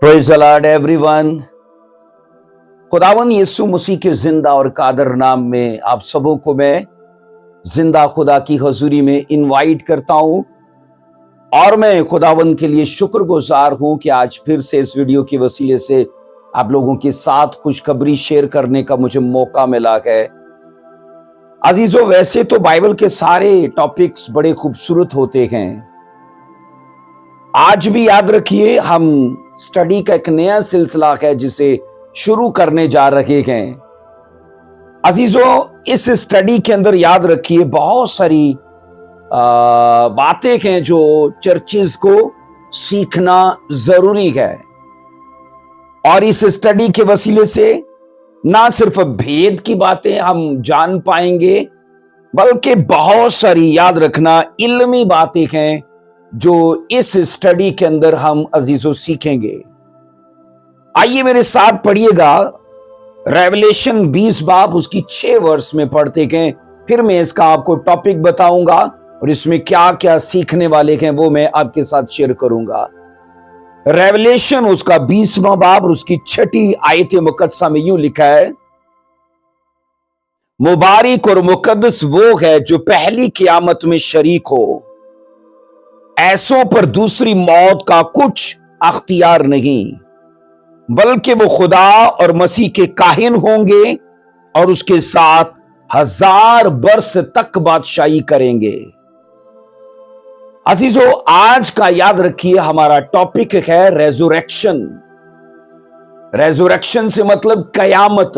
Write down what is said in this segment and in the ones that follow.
Praise the Lord everyone. खुदावन यीशु मसीह के जिंदा और कादर नाम में आप सबों को मैं जिंदा खुदा की हजूरी में इनवाइट करता हूं और मैं खुदावन के लिए शुक्रगुजार हूं कि आज फिर से इस वीडियो के वसीले से आप लोगों के साथ खुशखबरी शेयर करने का मुझे मौका मिला है। अजीजों, वैसे तो बाइबल के सारे टॉपिक्स बड़े खूबसूरत होते हैं। आज भी याद रखिए, हम स्टडी का एक नया सिलसिला है जिसे शुरू करने जा रहे हैं। अजीजों, इस स्टडी के अंदर याद रखिए बहुत सारी बातें हैं जो चर्चेस को सीखना जरूरी है। और इस स्टडी के वसीले से ना सिर्फ भेद की बातें हम जान पाएंगे, बल्कि बहुत सारी, याद रखना, इल्मी बातें हैं जो इस स्टडी के अंदर हम अजीजों सीखेंगे। आइए मेरे साथ पढ़िएगा रेवलेशन 20 बाब उसकी 6 वर्ष में पढ़ते हैं। फिर मैं इसका आपको टॉपिक बताऊंगा और इसमें क्या क्या सीखने वाले हैं वो मैं आपके साथ शेयर करूंगा। रेवलेशन उसका 20वां बाब और उसकी 6ठी आयत मुकद्दसा में यूं लिखा है, मुबारक और मुकद्दस वो है जो पहली क़यामत में शरीक हो। ऐसों पर दूसरी मौत का कुछ अख्तियार नहीं, बल्कि वो खुदा और मसीह के काहिन होंगे और उसके साथ 1000 वर्ष तक बादशाही करेंगे। अजीजों, आज का याद रखिए हमारा टॉपिक है रेज़ुरेक्शन। रेज़ुरेक्शन से मतलब कयामत।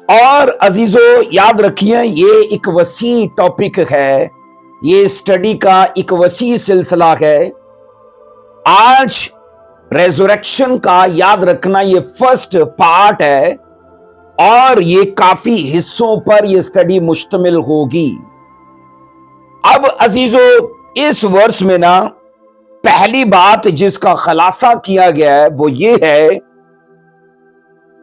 और अजीजों याद रखिए, ये एक वसी टॉपिक है, ये स्टडी का एक वसी सिलसिला है। आज रेज़ुरेक्शन का याद रखना ये फर्स्ट पार्ट है और ये काफी हिस्सों पर ये स्टडी मुश्तमिल होगी। अब अजीजों, इस वर्ष में ना पहली बात जिसका खुलासा किया गया है वो ये है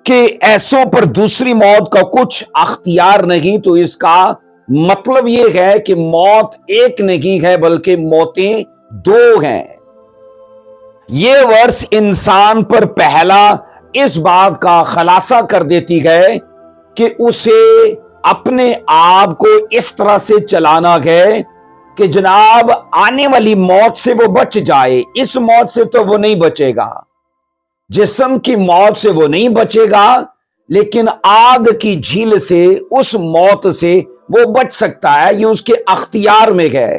कि ऐसों पर दूसरी मौत का कुछ अख्तियार नहीं। तो इसका मतलब ये है कि मौत एक नहीं है बल्कि मौतें 2 हैं। ये वर्ष इंसान पर पहला इस बात का खुलासा कर देती है कि उसे अपने आप को इस तरह से चलाना है कि जनाब आने वाली मौत से वो बच जाए। इस मौत से तो वो नहीं बचेगा, जिस्म की मौत से वो नहीं बचेगा, लेकिन आग की झील से, उस मौत से वो बच सकता है। ये उसके अख्तियार में है।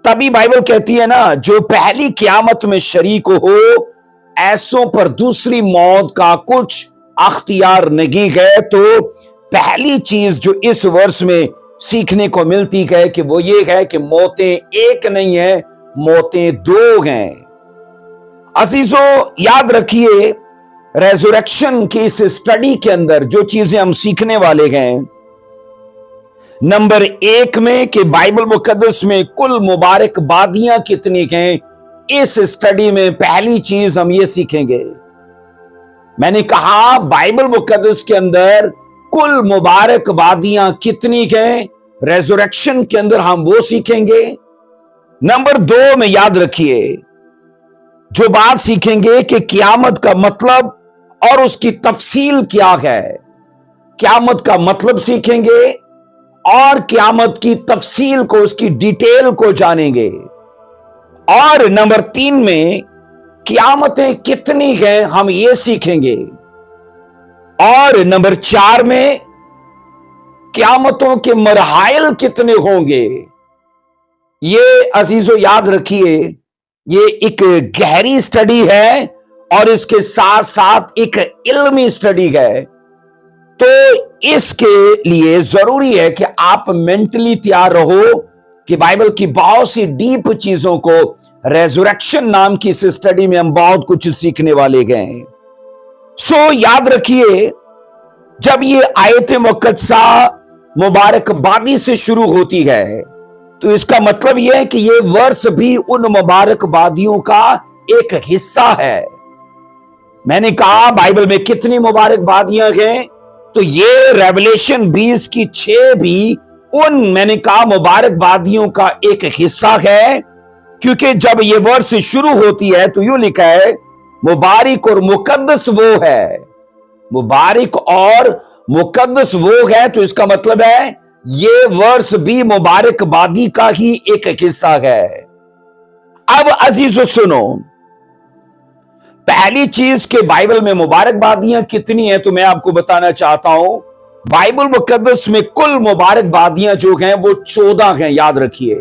तभी बाइबल कहती है ना, जो पहली क़यामत में शरीक हो, ऐसों पर दूसरी मौत का कुछ अख्तियार नहीं है। तो पहली चीज जो इस वर्ष में सीखने को मिलती है कि वो ये है कि मौतें एक नहीं है, मौतें 2 हैं। अजीजों याद रखिए, रेज़ुरेक्शन की इस स्टडी के अंदर जो चीजें हम सीखने वाले हैं, नंबर 1 में कि बाइबल मुकद्दस में कुल मुबारकबादियां कितनी हैं। इस स्टडी में पहली चीज हम ये सीखेंगे। मैंने कहा बाइबल मुकद्दस के अंदर कुल मुबारकबादियां कितनी हैं, रेज़ुरेक्शन के अंदर हम वो सीखेंगे। नंबर 2 में याद रखिए जो बात सीखेंगे कि क़यामत का मतलब और उसकी तफसील क्या है। क़यामत का मतलब सीखेंगे और क़यामत की तफसील को, उसकी डिटेल को जानेंगे। और नंबर 3 में क़यामतें कितनी हैं हम ये सीखेंगे। और नंबर 4 में क़यामतों के मरहाइल कितने होंगे। ये अजीजों याद रखिए, ये एक गहरी स्टडी है और इसके साथ साथ एक इल्मी स्टडी है। तो इसके लिए जरूरी है कि आप मेंटली तैयार रहो कि बाइबल की बहुत सी डीप चीजों को रेज़ुरेक्शन नाम की इस स्टडी में हम बहुत कुछ सीखने वाले गए। सो याद रखिए, जब ये आयत मुकद्दसा मुबारकबादी से शुरू होती है तो इसका मतलब यह है कि ये वर्ष भी उन मुबारकबादियों का एक हिस्सा है। मैंने कहा बाइबल में कितनी मुबारकबादियां हैं, तो ये रेवलेशन 20 की 6 भी उन, मैंने कहा, मुबारकबादियों का एक हिस्सा है। क्योंकि जब ये वर्ष शुरू होती है तो यूं लिखा है मुबारक और मुकद्दस वो है, मुबारक और मुकद्दस वो है, तो इसका मतलब है ये वर्ष भी मुबारकबादी का ही एक हिस्सा है। अब अजीजों सुनो, पहली चीज के बाइबल में मुबारकबादियां कितनी हैं तो मैं आपको बताना चाहता हूं। बाइबल मुकद्दस में कुल मुबारकबादियां जो हैं वो 14 हैं, याद रखिए।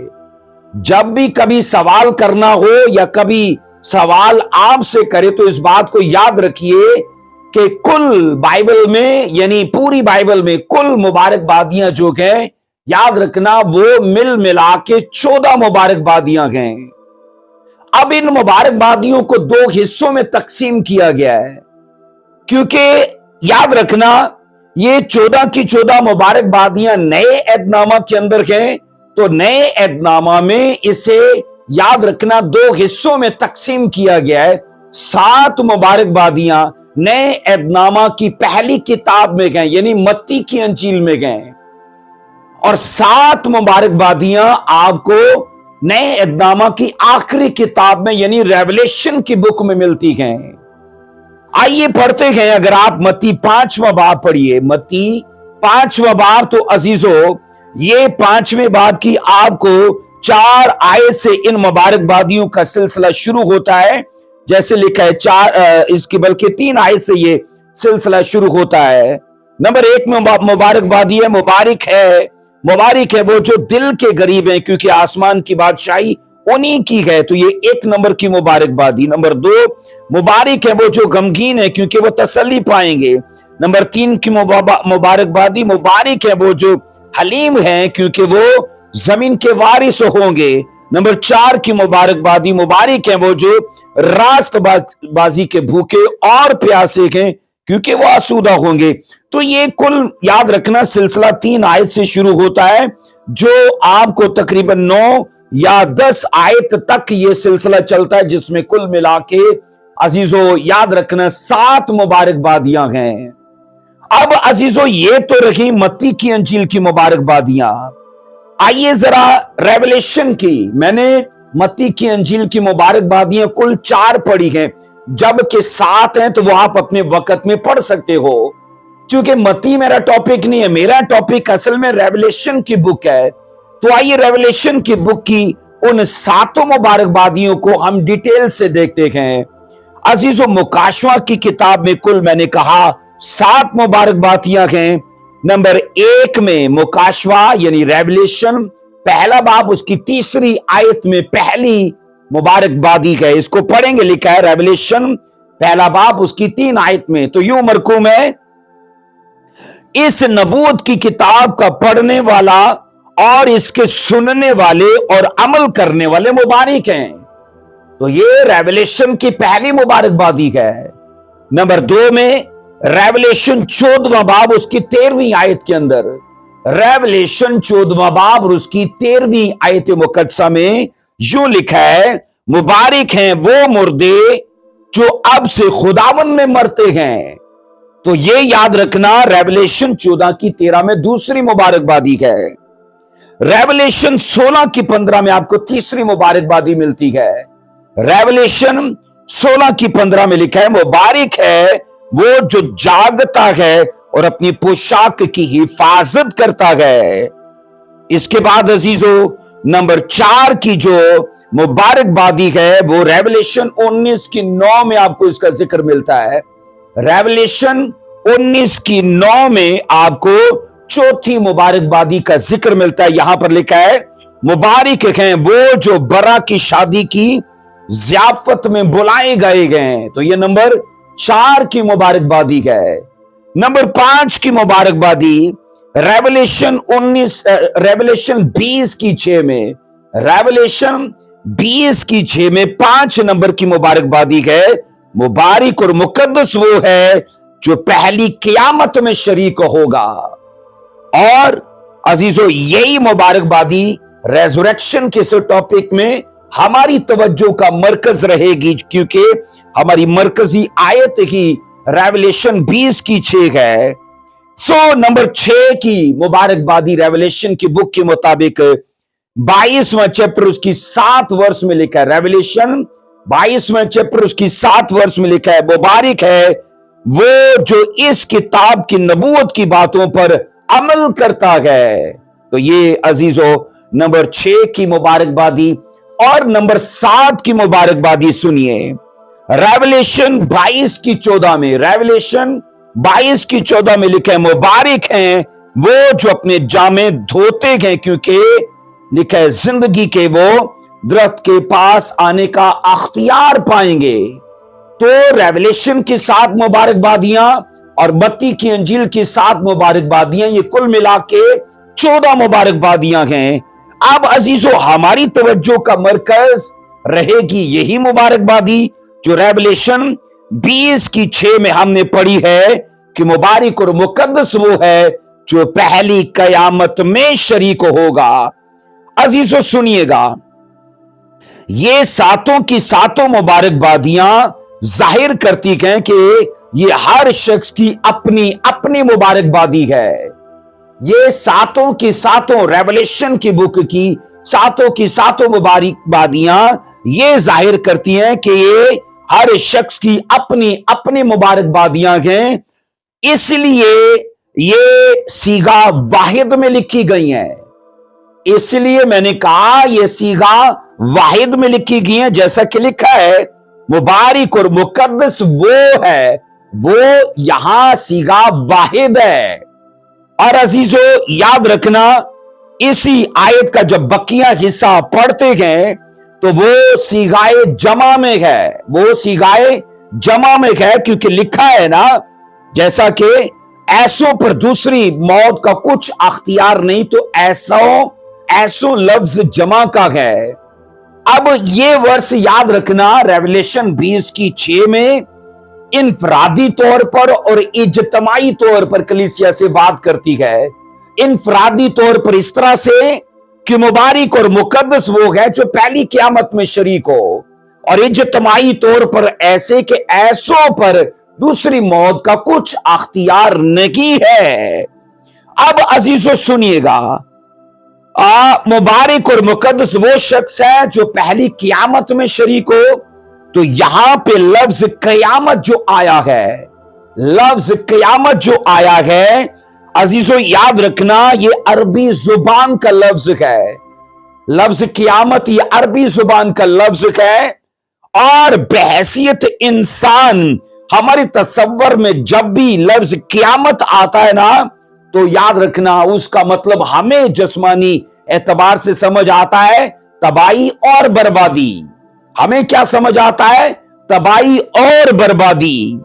जब भी कभी सवाल करना हो या कभी सवाल आपसे करे तो इस बात को याद रखिए कि कुल बाइबल में, यानी पूरी बाइबल में कुल मुबारकबादियां जो हैं, याद रखना वो मिल मिला के 14 मुबारकबादियां हैं। अब इन मुबारकबादियों को 2 हिस्सों में तकसीम किया गया है, क्योंकि याद रखना ये 14 की 14 मुबारकबादियां नए ऐहदनामा के अंदर हैं, तो नए ऐहदनामा में इसे याद रखना 2 हिस्सों में तकसीम किया गया है। 7 मुबारकबादियां नए ऐहदनामा की पहली किताब में गए, यानी मत्ती की अंजील में गए, और 7 मुबारकबादियां आपको नए ऐहदनामा की आखिरी किताब में, यानी रेवलेशन की बुक में मिलती हैं। आइए पढ़ते हैं। अगर आप मत्ती 5वां बाब पढ़िए, मत्ती 5वां बाब, तो अजीजों ये 5वें बाब की आपको 4 आयत से इन मुबारकबादियों का सिलसिला शुरू होता है। जैसे लिखा है 4 इसकी बल्कि 3 आयत से ये सिलसिला शुरू होता है। नंबर 1 में मुबारकबादी है, मुबारक है वो जो दिल के गरीब हैं, क्योंकि आसमान की बादशाही उन्हीं की है, तो ये 1 नंबर की मुबारकबादी। नंबर 2, मुबारक है वो जो गमगीन है, क्योंकि वो तसल्ली पाएंगे। नंबर 3 की मुबारकबादी, मुबारक है वो जो हलीम है, क्योंकि वो जमीन के वारिस होंगे। नंबर 4 की मुबारकबादी, मुबारक है वो जो रास्तबाजी के भूखे और प्यासे हैं, क्योंकि वो आसूदा होंगे। तो ये कुल याद रखना सिलसिला 3 आयत से शुरू होता है, जो आपको तकरीबन 9 या 10 आयत तक ये सिलसिला चलता है, जिसमें कुल मिला के अजीजों याद रखना 7 मुबारकबादियां हैं। अब अजीजों ये तो रही मत्ती की अंजील की मुबारकबादियां। आइए जरा रेवलेशन की, मैंने मत्ती की अंजील की मुबारकबादियां कुल 4 पढ़ी हैं, जबकि 7 हैं, तो वो आप अपने वक्त में पढ़ सकते हो। क्योंकि मत्ती मेरा टॉपिक नहीं है, मेरा टॉपिक असल में रेवलेशन की बुक है। तो आइए रेवलेशन की बुक की उन 7 मुबारकबादियों को हम डिटेल से देखते हैं। अजीजों मुकाशवा की किताब में कुल मैंने कहा 7 मुबारकबादियां हैं। नंबर 1 में मुकाशवा यानी रेवलेशन पहला बाब, उसकी 3री आयत में पहली मुबारकबादी है। इसको पढ़ेंगे, लिखा है रेवलेशन पहला बाब उसकी 3 आयत में। तो यूं मरकूम है, इस नबूवत की किताब का पढ़ने वाला और इसके सुनने वाले और अमल करने वाले मुबारक हैं। तो ये रेवलेशन की पहली मुबारकबादी है। नंबर 2 में रेवलेशन 14वां बाब उसकी 13वीं आयत के अंदर, रेवलेशन 14वां बाब और उसकी 13वीं आयत मुकद्दसा में यूं लिखा है, मुबारक हैं वो मुर्दे जो अब से खुदावन में मरते हैं। तो ये याद रखना रेवलेशन 14 की 13 में दूसरी मुबारकबादी है। रेवलेशन 16 की 15 में आपको तीसरी मुबारकबादी मिलती है। रेवलेशन 16 की 15 में लिखा है, मुबारक है वो जो जागता है और अपनी पोशाक की हिफाजत करता है। इसके बाद अजीजों नंबर 4 की जो मुबारकबादी है वो रेवलेशन 19 की 9 में आपको इसका जिक्र मिलता है। रेवलेशन 19 की 9 में आपको चौथी मुबारकबादी का जिक्र मिलता है। यहां पर लिखा है, मुबारक हैं वो जो बरा की शादी की ज़ियाफत में बुलाए गए हैं। तो ये नंबर 4 की मुबारकबादी है। नंबर 5 की मुबारकबादी रेवलेशन 20 की 6 में, रेवलेशन 20 की 6 में 5 नंबर की मुबारकबादी है, मुबारक और मुकद्दस वो है जो पहली कियामत में शरीक होगा। और अजीजों यही मुबारकबादी रेजरेक्शन के इस टॉपिक में हमारी तवज्जो का मरकज रहेगी, क्योंकि हमारी मरकजी आयत ही रेवलेशन 20 की 6 है। नंबर 6 की मुबारकबादी रेवलेशन की बुक के मुताबिक 22वां चैप्टर उसकी 7 वर्ष में लिखा है। रेवलेशन 22वें चैप्टर उसकी 7 वर्ष में लिखा है, मुबारक है वो जो इस किताब की नबूवत की बातों पर अमल करता है। तो ये अजीजों नंबर 6 की मुबारकबादी। और नंबर 7 की मुबारकबादी सुनिए, रेवलेशन 22 की 14 में, रेवलेशन 22 की 14 में लिखा है, मुबारक हैं वो जो अपने जामे धोते हैं, क्योंकि लिखा है जिंदगी के वो दरख्त के पास आने का अख्तियार पाएंगे। तो रेवलेशन की 7 मुबारकबादियां और मत्ती की अंजील की 7 मुबारकबादियां, ये कुल मिला के 14 मुबारकबादियां हैं। अब अजीजों हमारी तवज्जो का मरकज रहेगी यही मुबारकबादी जो रेवलेशन 20 की 6 में हमने पढ़ी है कि मुबारक और मुकद्दस वो है जो पहली कयामत में शरीक होगा। अजीजों सुनिएगा, ये 7 की 7 मुबारकबादियां जाहिर करती हैं कि ये हर शख्स की अपनी अपनी मुबारकबादी है। ये 7 की 7 रेवलेशन की बुक की 7 की 7 मुबारकबादियां ये जाहिर करती हैं कि ये हर शख्स की अपनी अपनी मुबारकबादियां हैं, इसलिए ये सीगा वाहिद में लिखी गई हैं। इसलिए मैंने कहा ये सीगा वाहिद में लिखी गई है, जैसा कि लिखा है मुबारक और मुकद्दस वो है, वो यहां सीगा वाहिद है। और अजीजों याद रखना, इसी आयत का जब बकिया हिस्सा पढ़ते हैं तो वो सीगाए जमा में है, वो सीगाए जमा में है, क्योंकि लिखा है ना, जैसा कि ऐसों पर दूसरी मौत का कुछ अख्तियार नहीं, तो ऐसो लफ्ज जमा का है। अब ये वर्ष याद रखना, रेवलेशन 20 की 6 में इनफरादी तौर पर और इज्तमाई तौर पर कलीसिया से बात करती है। इनफरादी तौर पर इस तरह से कि मुबारक और मुकद्दस वो है जो पहली क़यामत में शरीक हो, और इज्तमाई तौर पर ऐसे कि ऐसों पर दूसरी मौत का कुछ अख्तियार नहीं है। अब अजीजों सुनिएगा, मुबारक और मुकद्दस वो शख्स है जो पहली क़यामत में शरीक हो। तो यहां पे लफ्ज क़यामत जो आया है, लफ्ज क़यामत जो आया है अजीजों याद रखना, ये अरबी जुबान का लफ्ज है। लफ्ज क़यामत ये अरबी जुबान का लफ्ज है, और बहैसियत इंसान हमारे तसव्वुर में जब भी लफ्ज क़यामत आता है ना, तो याद रखना उसका मतलब हमें जिस्मानी एतबार से समझ आता है तबाही और बर्बादी। हमें क्या समझ आता है? तबाही और बर्बादी।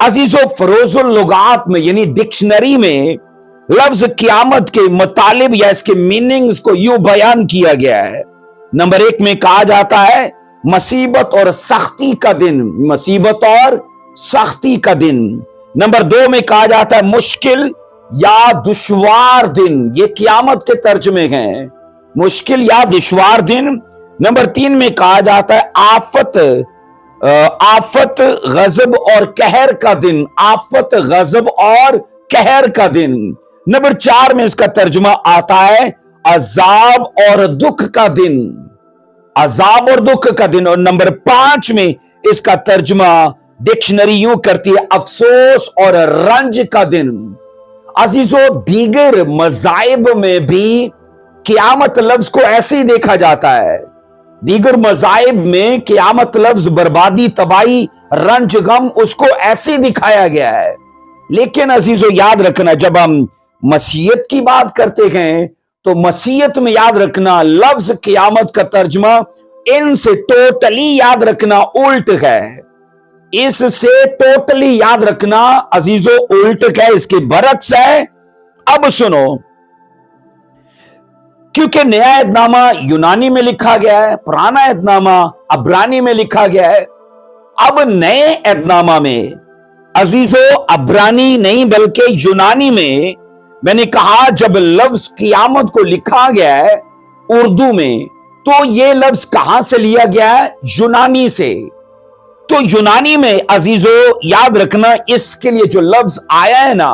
अजीजों फरोजुल लुगात में यानी डिक्शनरी में लफ्ज क़यामत के मुतालिब या इसके मीनिंग्स को यूं बयान किया गया है। नंबर 1 में कहा जाता है मुसीबत और सख्ती का दिन, मुसीबत और सख्ती का दिन। नंबर 2 में कहा जाता है मुश्किल या दुश्वार दिन, ये क़यामत के तर्जमे हैं, मुश्किल या दुश्वार दिन। नंबर 3 में कहा जाता है आफत गजब और कहर का दिन, आफत गजब और कहर का दिन। नंबर 4 में इसका तर्जुमा आता है अजाब और दुख का दिन, अजाब और दुख का दिन। और नंबर 5 में इसका तर्जुमा डिक्शनरी यूं करती है अफसोस और रंज का दिन। अजीजों दीगर मज़ाहिब में भी क़यामत लफ्ज को ऐसे ही देखा जाता है। दीगर मज़ाहिब में क़यामत लफ्ज बर्बादी, तबाही, रंज, गम उसको ऐसे दिखाया गया है। लेकिन अजीजों याद रखना, जब हम मसीहत की बात करते हैं तो मसीहत में याद रखना लफ्ज क़यामत का तर्जुमा इनसे टोटली याद रखना उल्ट है, इससे टोटली याद रखना अजीजों उल्ट है, इसके बरक्स है। अब सुनो, क्योंकि नया ऐदनामा यूनानी में लिखा गया है, पुराना ऐदनामा अब्रानी में लिखा गया है। अब नए ऐदनामा में अजीजों अब्रानी नहीं बल्कि यूनानी में मैंने कहा जब लफ्ज क़यामत को लिखा गया है उर्दू में, तो यह लफ्ज कहां से लिया गया है? यूनानी से। तो यूनानी में अजीजों याद रखना इसके लिए जो लफ्ज आया है ना,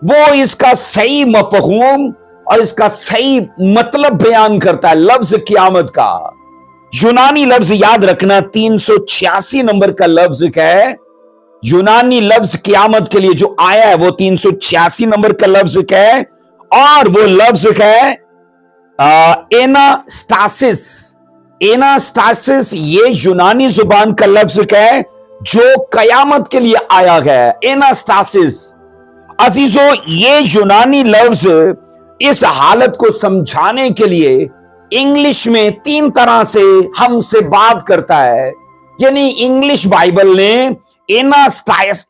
वो इसका सही मफ़हूम और इसका सही मतलब बयान करता है लफ्ज क़यामत का। यूनानी लफ्ज याद रखना 386 नंबर का लफ्ज है। यूनानी लफ्ज क़यामत के लिए जो आया है वो 386 नंबर का लफ्ज है, और वो लफ्ज है एनास्टासिस। एनास्टासिस ये यूनानी जुबान का लफ्ज है जो कयामत के लिए आया है, एनास्टासिस। अजीजों, ये यूनानी लफ्ज इस हालत को समझाने के लिए इंग्लिश में 3 तरह से हमसे बात करता है। यानी इंग्लिश बाइबल ने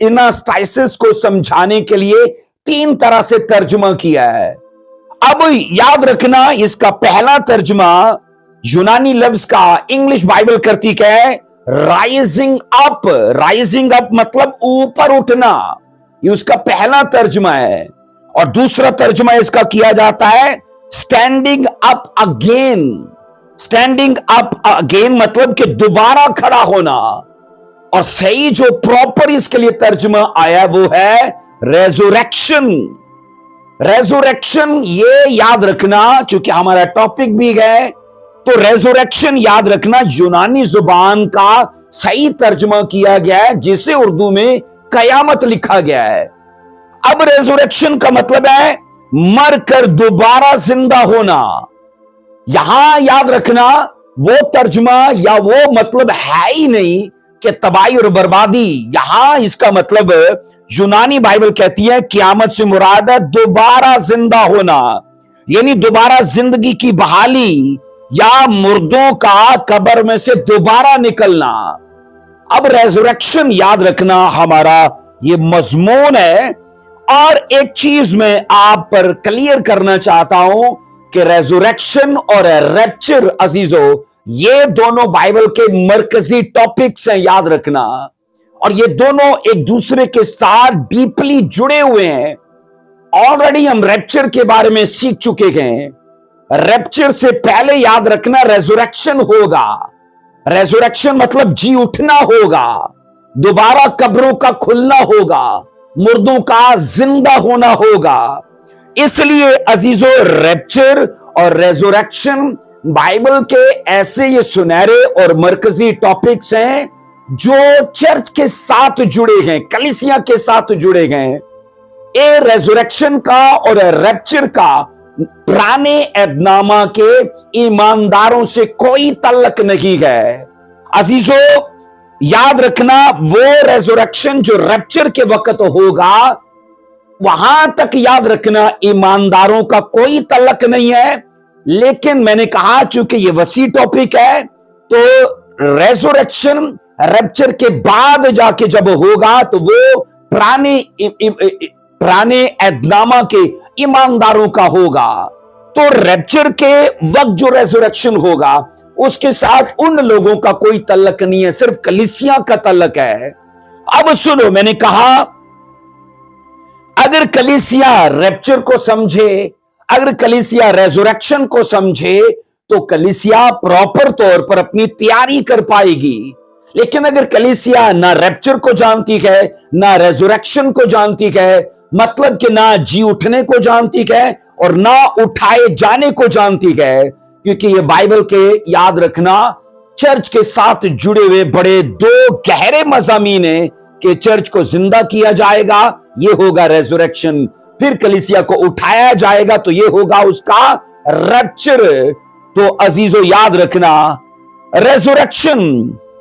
एनास्टासिस को समझाने के लिए 3 तरह से तर्जुमा किया है। अब याद रखना, इसका पहला तर्जुमा यूनानी लफ्ज का इंग्लिश बाइबल करती क्या है? Rising up. राइजिंग अप मतलब ऊपर उठना, ये उसका पहला तर्जुमा है। और दूसरा तर्जुमा इसका किया जाता है standing up again. Standing up again मतलब कि दोबारा खड़ा होना। और सही जो प्रॉपर इसके लिए तर्जुमा आया वो है रेजोरेक्शन। रेजोरेक्शन ये याद रखना, चूंकि हमारा टॉपिक भी है, तो रेजोरेक्शन याद रखना यूनानी जुबान का सही तर्जुमा किया गया है, जिसे उर्दू में कयामत लिखा गया है। अब रेजोरेक्शन का मतलब है मर कर दोबारा जिंदा होना। यहां याद रखना वो तर्जुमा या वो मतलब है ही नहीं कि तबाही और बर्बादी। यहां इसका मतलब यूनानी बाइबल कहती है क़यामत से मुराद है दोबारा जिंदा होना, यानी दोबारा जिंदगी की बहाली या मुर्दों का कब्र में से दोबारा निकलना। अब रेजरेक्शन याद रखना हमारा ये मजमून है। और एक चीज मैं आप पर क्लियर करना चाहता हूं कि रेजरेक्शन और रैप्चर अजीजों, ये दोनों बाइबल के मरकजी टॉपिक्स हैं, याद रखना। और ये दोनों एक दूसरे के साथ डीपली जुड़े हुए हैं। ऑलरेडी हम रैप्चर के बारे में सीख चुके हैं। रैप्चर से पहले याद रखना रेजरेक्शन होगा। रेजरेक्शन मतलब जी उठना होगा, दोबारा कब्रों का खुलना होगा, मुर्दों का जिंदा होना होगा। इसलिए अजीजों, रैप्चर और रेजरेक्शन बाइबल के ऐसे ये सुनहरे और मरकजी टॉपिक्स हैं जो चर्च के साथ जुड़े हैं, कलीसिया के साथ जुड़े हैं। ये रेजरेक्शन का और रैप्चर का पुराने एहदनामा के ईमानदारों से कोई तल्लक नहीं है। अजीजों, याद रखना वो रेजरेक्शन जो रैप्चर के वक्त होगा, वहां तक याद रखना ईमानदारों का कोई तल्लक नहीं है। लेकिन मैंने कहा चूंकि ये वसी टॉपिक है, तो रेजरेक्शन रैप्चर के बाद जाके जब होगा तो वो पुराने एहदनामा के ईमानदारों का होगा। तो रैप्चर के वक्त जो रेजरेक्शन होगा उसके साथ उन लोगों का कोई तल्लक नहीं है, सिर्फ कलीसिया का तल्लक है। अब सुनो, मैंने कहा अगर कलीसिया रैप्चर को समझे, अगर कलीसिया रेजरेक्शन को समझे, तो कलीसिया प्रॉपर तौर पर अपनी तैयारी कर पाएगी। लेकिन अगर कलीसिया ना रैप्चर को जानती है, ना रेजरेक्शन को जानती है, मतलब कि ना जी उठने को जानती है और ना उठाए जाने को जानती है, क्योंकि ये बाइबल के याद रखना चर्च के साथ जुड़े हुए बड़े 2 गहरे मज़ामीन हैं कि चर्च को जिंदा किया जाएगा, ये होगा रेजरेक्शन, फिर कलीसिया को उठाया जाएगा तो ये होगा उसका रैप्चर। तो अजीजों, याद रखना रेजरेक्शन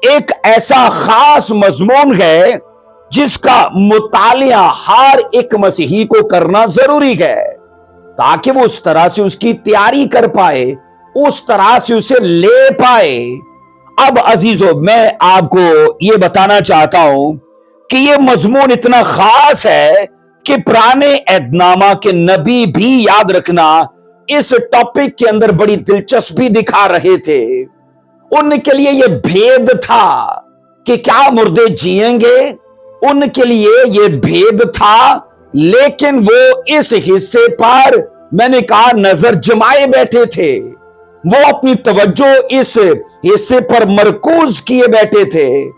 एक ऐसा खास मजमून है जिसका मुतालिया हर एक मसीही को करना जरूरी है, ताकि वो उस तरह से उसकी तैयारी कर पाए, उस तरह से उसे ले पाए। अब अजीजों, मैं आपको यह बताना चाहता हूं कि यह मजमून इतना खास है कि पुराने एहदनामा के नबी भी, याद रखना, इस टॉपिक के अंदर बड़ी दिलचस्पी दिखा रहे थे। उनके लिए यह भेद था कि क्या मुर्दे जिएंगे, उनके लिए यह भेद था। लेकिन वो इस हिस्से पर, मैंने कहा, नजर जमाए बैठे थे। वो अपनी तवज्जो इस हिस्से पर मरकूज किए बैठे थे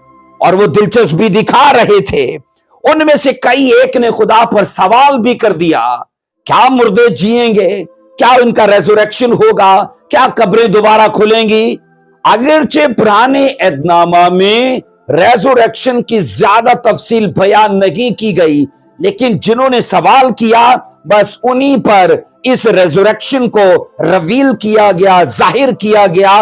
और वो दिलचस्पी दिखा रहे थे। उनमें से कई एक ने खुदा पर सवाल भी कर दिया, क्या मुर्दे जिएंगे, क्या उनका रेजरेक्शन होगा, क्या कब्रें दोबारा खुलेंगी। अगरचे पुराने एहदनामा में रेजरेक्शन की ज्यादा तफसील बयान नहीं की गई, लेकिन जिन्होंने सवाल किया बस उन्हीं पर इस रेजरेक्शन को रिवील किया गया, जाहिर किया गया,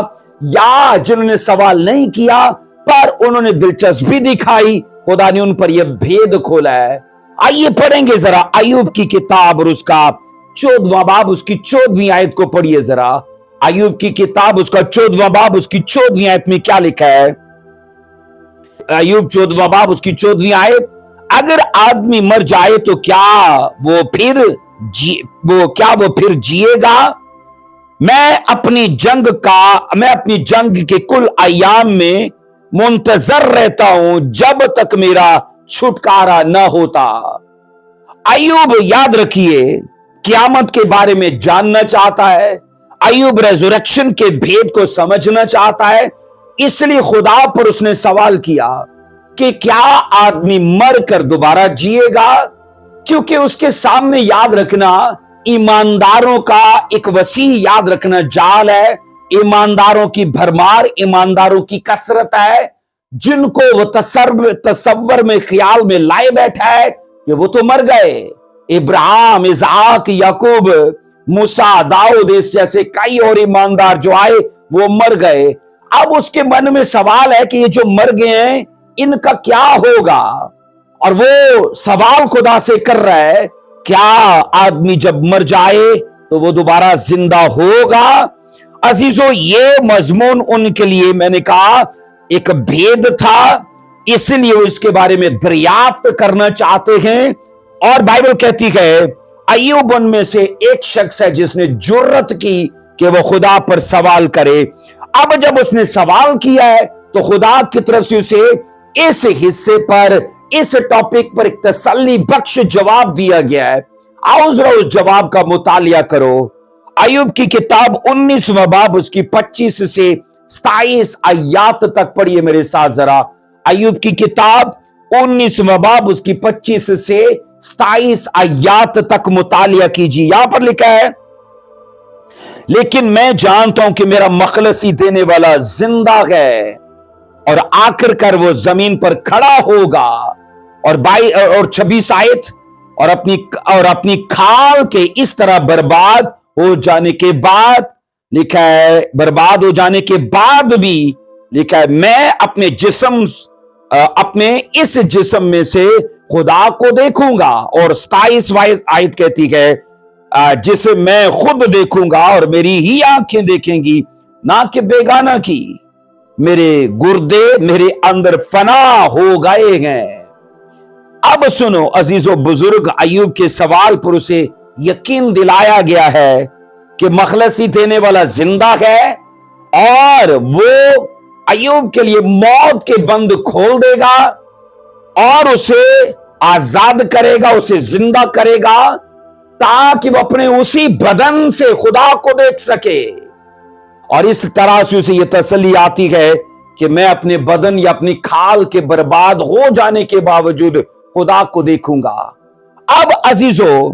या जिन्होंने सवाल नहीं किया पर उन्होंने दिलचस्पी दिखाई, खुदा ने उन पर यह भेद खोला है। आइए पढ़ेंगे जरा अय्यूब की किताब और उसका 14वां बाब, उसकी 14वीं आयत को पढ़िए जरा। अय्यूब की किताब उसका 14वां बाब, उसकी 14वीं आयत में क्या लिखा है? अय्यूब 14वां बाब उसकी 14वीं आयत, अगर आदमी मर जाए तो क्या वो फिर जिएगा? मैं अपनी जंग के कुल अय्याम में मुंतजर रहता हूं जब तक मेरा छुटकारा न होता। अय्यूब याद रखिए क़यामत के बारे में जानना चाहता है, अय्यूब रेजरेक्शन के भेद को समझना चाहता है, इसलिए खुदा पर उसने सवाल किया कि क्या आदमी मर कर दोबारा जिएगा? क्योंकि उसके सामने याद रखना ईमानदारों का एक वसी याद रखना जाल है, ईमानदारों की भरमार, ईमानदारों की कसरत है, जिनको वो तसव्वुर में, ख्याल में लाए बैठा है कि वो तो मर गए। इब्राहिम, इसहाक, याकूब, मूसा, दाऊद, इस जैसे कई और ईमानदार जो आए वो मर गए। अब उसके मन में सवाल है कि ये जो मर गए हैं इनका क्या होगा? और वो सवाल खुदा से कर रहा है, क्या आदमी जब मर जाए तो वो दोबारा जिंदा होगा? अजीजों, ये मजमून उनके लिए मैंने कहा एक भेद था, इसलिए वो इसके बारे में दरियाफ्त करना चाहते हैं। और बाइबल कहती है अय्यूब उनमें से एक शख्स है जिसने जुर्रत की कि वो खुदा पर सवाल करे। अब जब उसने सवाल किया है तो खुदा की तरफ से उसे इस हिस्से पर, इस टॉपिक पर एक तसल्ली बख्श जवाब दिया गया है। आओ जरा उस जवाब का मुतालिया करो। अय्यूब की किताब 19वां बाब उसकी 25 से 27 आयत तक पढ़िए मेरे साथ जरा। अय्यूब की किताब 19वां बाब उसकी 25 से 27 आयत तक मुतालिया कीजिए। यहां पर लिखा है, लेकिन मैं जानता हूं कि मेरा मखलसी देने वाला जिंदा है और आखिरकार वो जमीन पर खड़ा होगा। और 26 आयत, और अपनी खाल के इस तरह बर्बाद हो जाने के बाद, लिखा है बर्बाद हो जाने के बाद भी लिखा है मैं अपने इस जिस्म में से खुदा को देखूंगा। और 27 आयत कहती है, जिसे मैं खुद देखूंगा और मेरी ही आंखें देखेंगी, ना कि बेगाना की। मेरे गुर्दे मेरे अंदर फना हो गए हैं। अब सुनो अजीजों बुजुर्ग, अय्यूब के सवाल पर उसे यकीन दिलाया गया है कि मखलसी देने वाला जिंदा है और वो अय्यूब के लिए मौत के बंद खोल देगा और उसे आजाद करेगा, उसे जिंदा करेगा, ताकि वो अपने उसी बदन से खुदा को देख सके। और इस तरह से उसे यह तसल्ली आती है कि मैं अपने बदन या अपनी खाल के बर्बाद हो जाने के बावजूद खुदा को देखूंगा। अब अजीजों,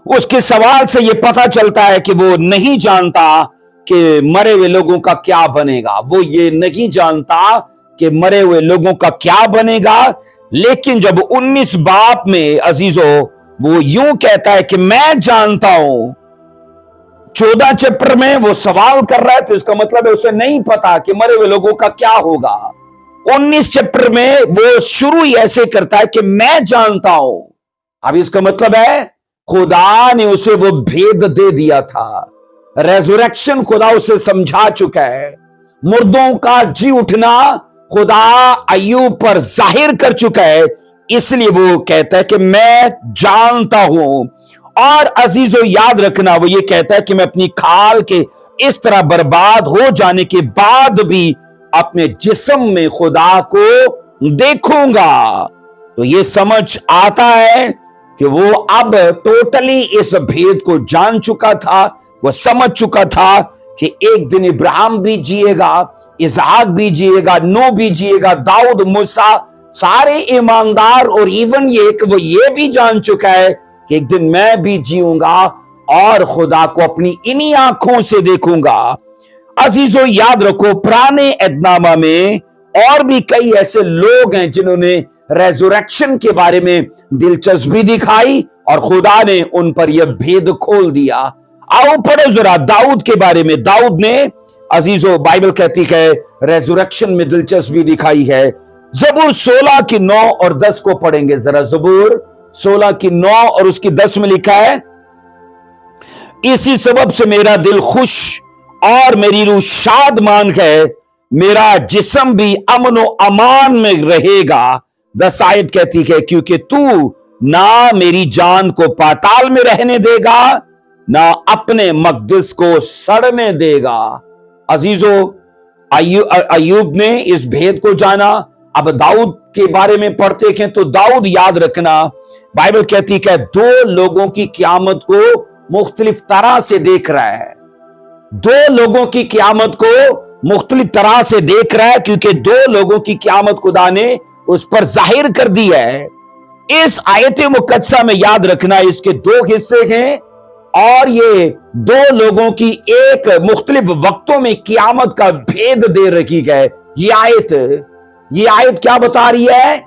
उसके सवाल से यह पता चलता है कि वो नहीं जानता कि मरे हुए लोगों का क्या बनेगा। वो ये नहीं जानता कि मरे हुए लोगों का क्या बनेगा। लेकिन जब 19 बाब में अजीजों वो यूं कहता है कि मैं जानता हूं, 14 चैप्टर में वो सवाल कर रहा है, तो इसका मतलब है उसे नहीं पता कि मरे हुए लोगों का क्या होगा। 19 चैप्टर में वो शुरू ही ऐसे करता है कि मैं जानता हूं। अब इसका मतलब है खुदा ने उसे वो भेद दे दिया था। रेजरेक्शन खुदा उसे समझा चुका है। मुर्दों का जी उठना खुदा अय्यूब पर जाहिर कर चुका है। इसलिए वो कहता है कि मैं जानता हूं। और अजीजों याद रखना, वो ये कहता है कि मैं अपनी खाल के इस तरह बर्बाद हो जाने के बाद भी अपने जिस्म में खुदा को देखूंगा। तो ये समझ आता है कि वो अब टोटली इस भेद को जान चुका था। वो समझ चुका था कि एक दिन इब्राहिम भी जिएगा, इसहाक भी जिएगा, नूह भी जिएगा, दाऊद, मूसा, सारे ईमानदार, और इवन वो ये भी जान चुका है कि एक दिन मैं भी जीऊंगा और खुदा को अपनी इन्हीं आंखों से देखूंगा। अजीजों याद रखो, पुराने एहदनामा में और भी कई ऐसे लोग हैं जिन्होंने रेजरेक्शन के बारे में दिलचस्पी दिखाई और खुदा ने उन पर यह भेद खोल दिया। आओ पढ़ो जरा दाऊद के बारे में। दाऊद ने अजीजों बाइबल कहती है रेजरेक्शन में दिलचस्पी दिखाई है। जबूर 16 की 9 और 10 को पढ़ेंगे जरा। जबूर 16 की 9 और उसकी 10 में लिखा है, इसी सबब से मेरा दिल खुश और मेरी रूह शादमान है, मेरा जिस्म भी अमन व अमान में रहेगा। 10 आयत कहती है, क्योंकि तू ना मेरी जान को पाताल में रहने देगा, ना अपने मकदस को सड़ने देगा। अजीजों अय्यूब ने इस भेद को जाना। अब दाऊद के बारे में पढ़ते हैं तो दाऊद याद रखना, बाइबल कहती है दो लोगों की क़यामत को मुख्तलिफ तरह से देख रहा है। दो लोगों की क़यामत को मुख्तलिफ तरह से देख रहा है, क्योंकि दो लोगों की क़यामत खुदा ने उस पर जाहिर कर दी है। इस आयत मुकद्दसा में याद रखना इसके दो हिस्से हैं और ये दो लोगों की एक मुख्तलिफ वक्तों में क़यामत का भेद दे रखी है। ये आयत क्या बता रही है?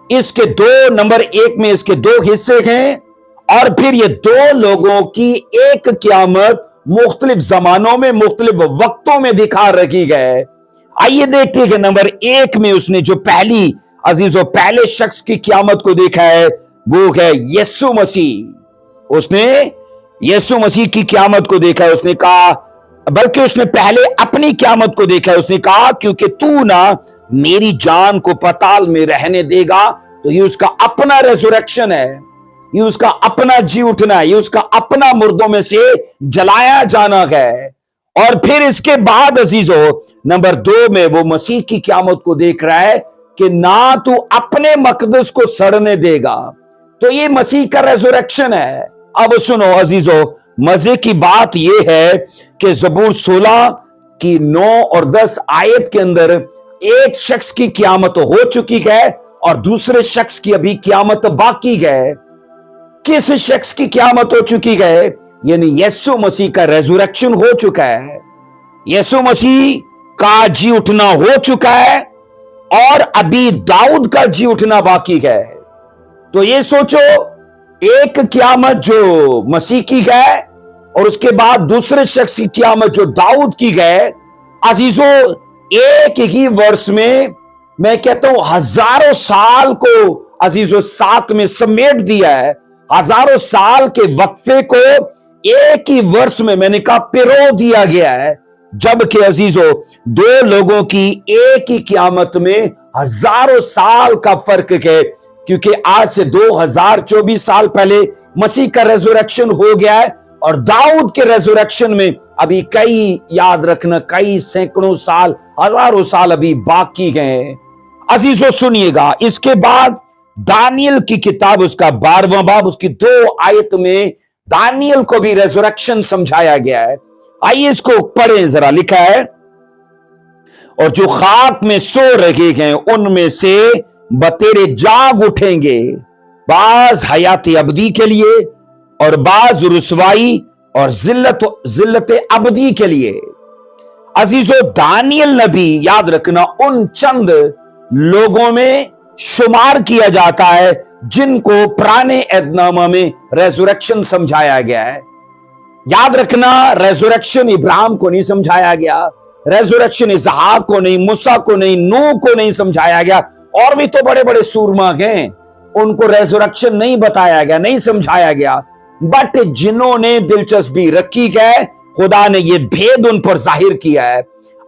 इसके दो नंबर 1 में इसके दो हिस्से हैं और फिर ये दो लोगों की एक क़यामत मुख्तलिफ जमानों में मुख्तलिफ वक्तों में दिखा रखी है। आइए देखते हैं कि नंबर 1 में उसने जो पहली अजीजों पहले शख्स की क़यामत को देखा है वो है यीशु मसीह। उसने यीशु मसीह की क़यामत को देखा है। उसने कहा, बल्कि उसने पहले अपनी क़यामत को देखा है। उसने कहा, क्योंकि तू ना मेरी जान को पाताल में रहने देगा। तो ये उसका अपना रेजरेक्शन है, ये उसका अपना जी उठना है, ये उसका अपना मुर्दों में से जलाया जाना है। और फिर इसके बाद अजीजों नंबर 2 में वो मसीह की क़यामत को देख रहा है कि ना तू अपने मकदस को सड़ने देगा। तो ये मसीह का रेजरेक्शन है। अब सुनो अजीजों, मजे की बात यह है कि जबूर 16 की 9 और 10 आयत के अंदर एक शख्स की क़यामत हो चुकी है और दूसरे शख्स की अभी क़यामत बाकी है। किस शख्स की क़यामत हो चुकी है? यानी यीशु मसीह का रेजरेक्शन हो चुका है, यीशु मसीह का जी उठना हो चुका है और अभी दाऊद का जी उठना बाकी है। तो ये सोचो, एक क़यामत जो मसीह की है और उसके बाद दूसरे शख्स की क़यामत जो दाऊद की है। अजीजों एक ही वर्ष में मैं कहता हूं हजारों साल को अजीजों साथ में समेट दिया है। हजारों साल के वक्फे को एक ही वर्ष में मैंने कहा पिरो दिया गया है। जबकि अजीजों दो लोगों की एक ही क़यामत में हजारों साल का फर्क है, क्योंकि आज से 2024 साल पहले मसीह का रेजरेक्शन हो गया है और दाऊद के रेजरेक्शन में अभी कई, याद रखना, कई सैकड़ों साल, हजारों साल अभी बाकी हैं। अजीजों सुनिएगा, इसके बाद दानियल की किताब उसका 12वां बाब उसकी 2 आयत में दानियल को भी रेजरेक्शन समझाया गया है। आइए इसको पढ़ें जरा। लिखा है, और जो खाक में सो रहे हैं उनमें से बतेरे जाग उठेंगे, बाज हयात अबदी के लिए और बाज रुसवाई और जिल्लत अबदी के लिए। अजीजों दानियल नबी याद रखना उन चंद लोगों में शुमार किया जाता है जिनको पुराने एहदनामा में रेजरेक्शन समझाया गया है। याद रखना, रेजरेक्शन इब्राहिम को नहीं समझाया गया, रेजरेक्शन इसहाक को नहीं, मूसा को नहीं, नूह को नहीं समझाया गया। और भी तो बड़े बड़े सूरमा हैं, उनको रेजरेक्शन नहीं बताया गया, नहीं समझाया गया। बट जिन्होंने दिलचस्पी रखी है खुदा ने यह भेद उन पर जाहिर किया है।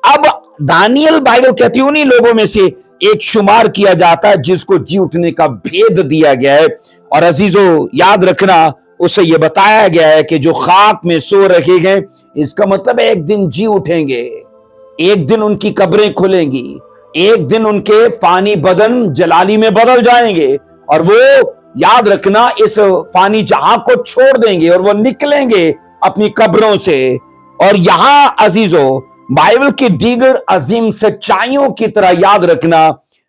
अब दानियल बाइबल कहती है उन्हीं लोगों में से एक शुमार किया जाता है जिसको जी उठने का भेद दिया गया है। और अजीजों याद रखना, उसे यह बताया गया है कि जो खाक में सो रखे हैं, इसका मतलब है एक दिन जी उठेंगे, एक दिन उनकी कब्रें खुलेंगी, एक दिन उनके फानी बदन जलाली में बदल जाएंगे और वो याद रखना इस फानी जहां को छोड़ देंगे और वो निकलेंगे अपनी कब्रों से। और यहां अजीजों बाइबल की दीगर अजीम सच्चाइयों की तरह याद रखना,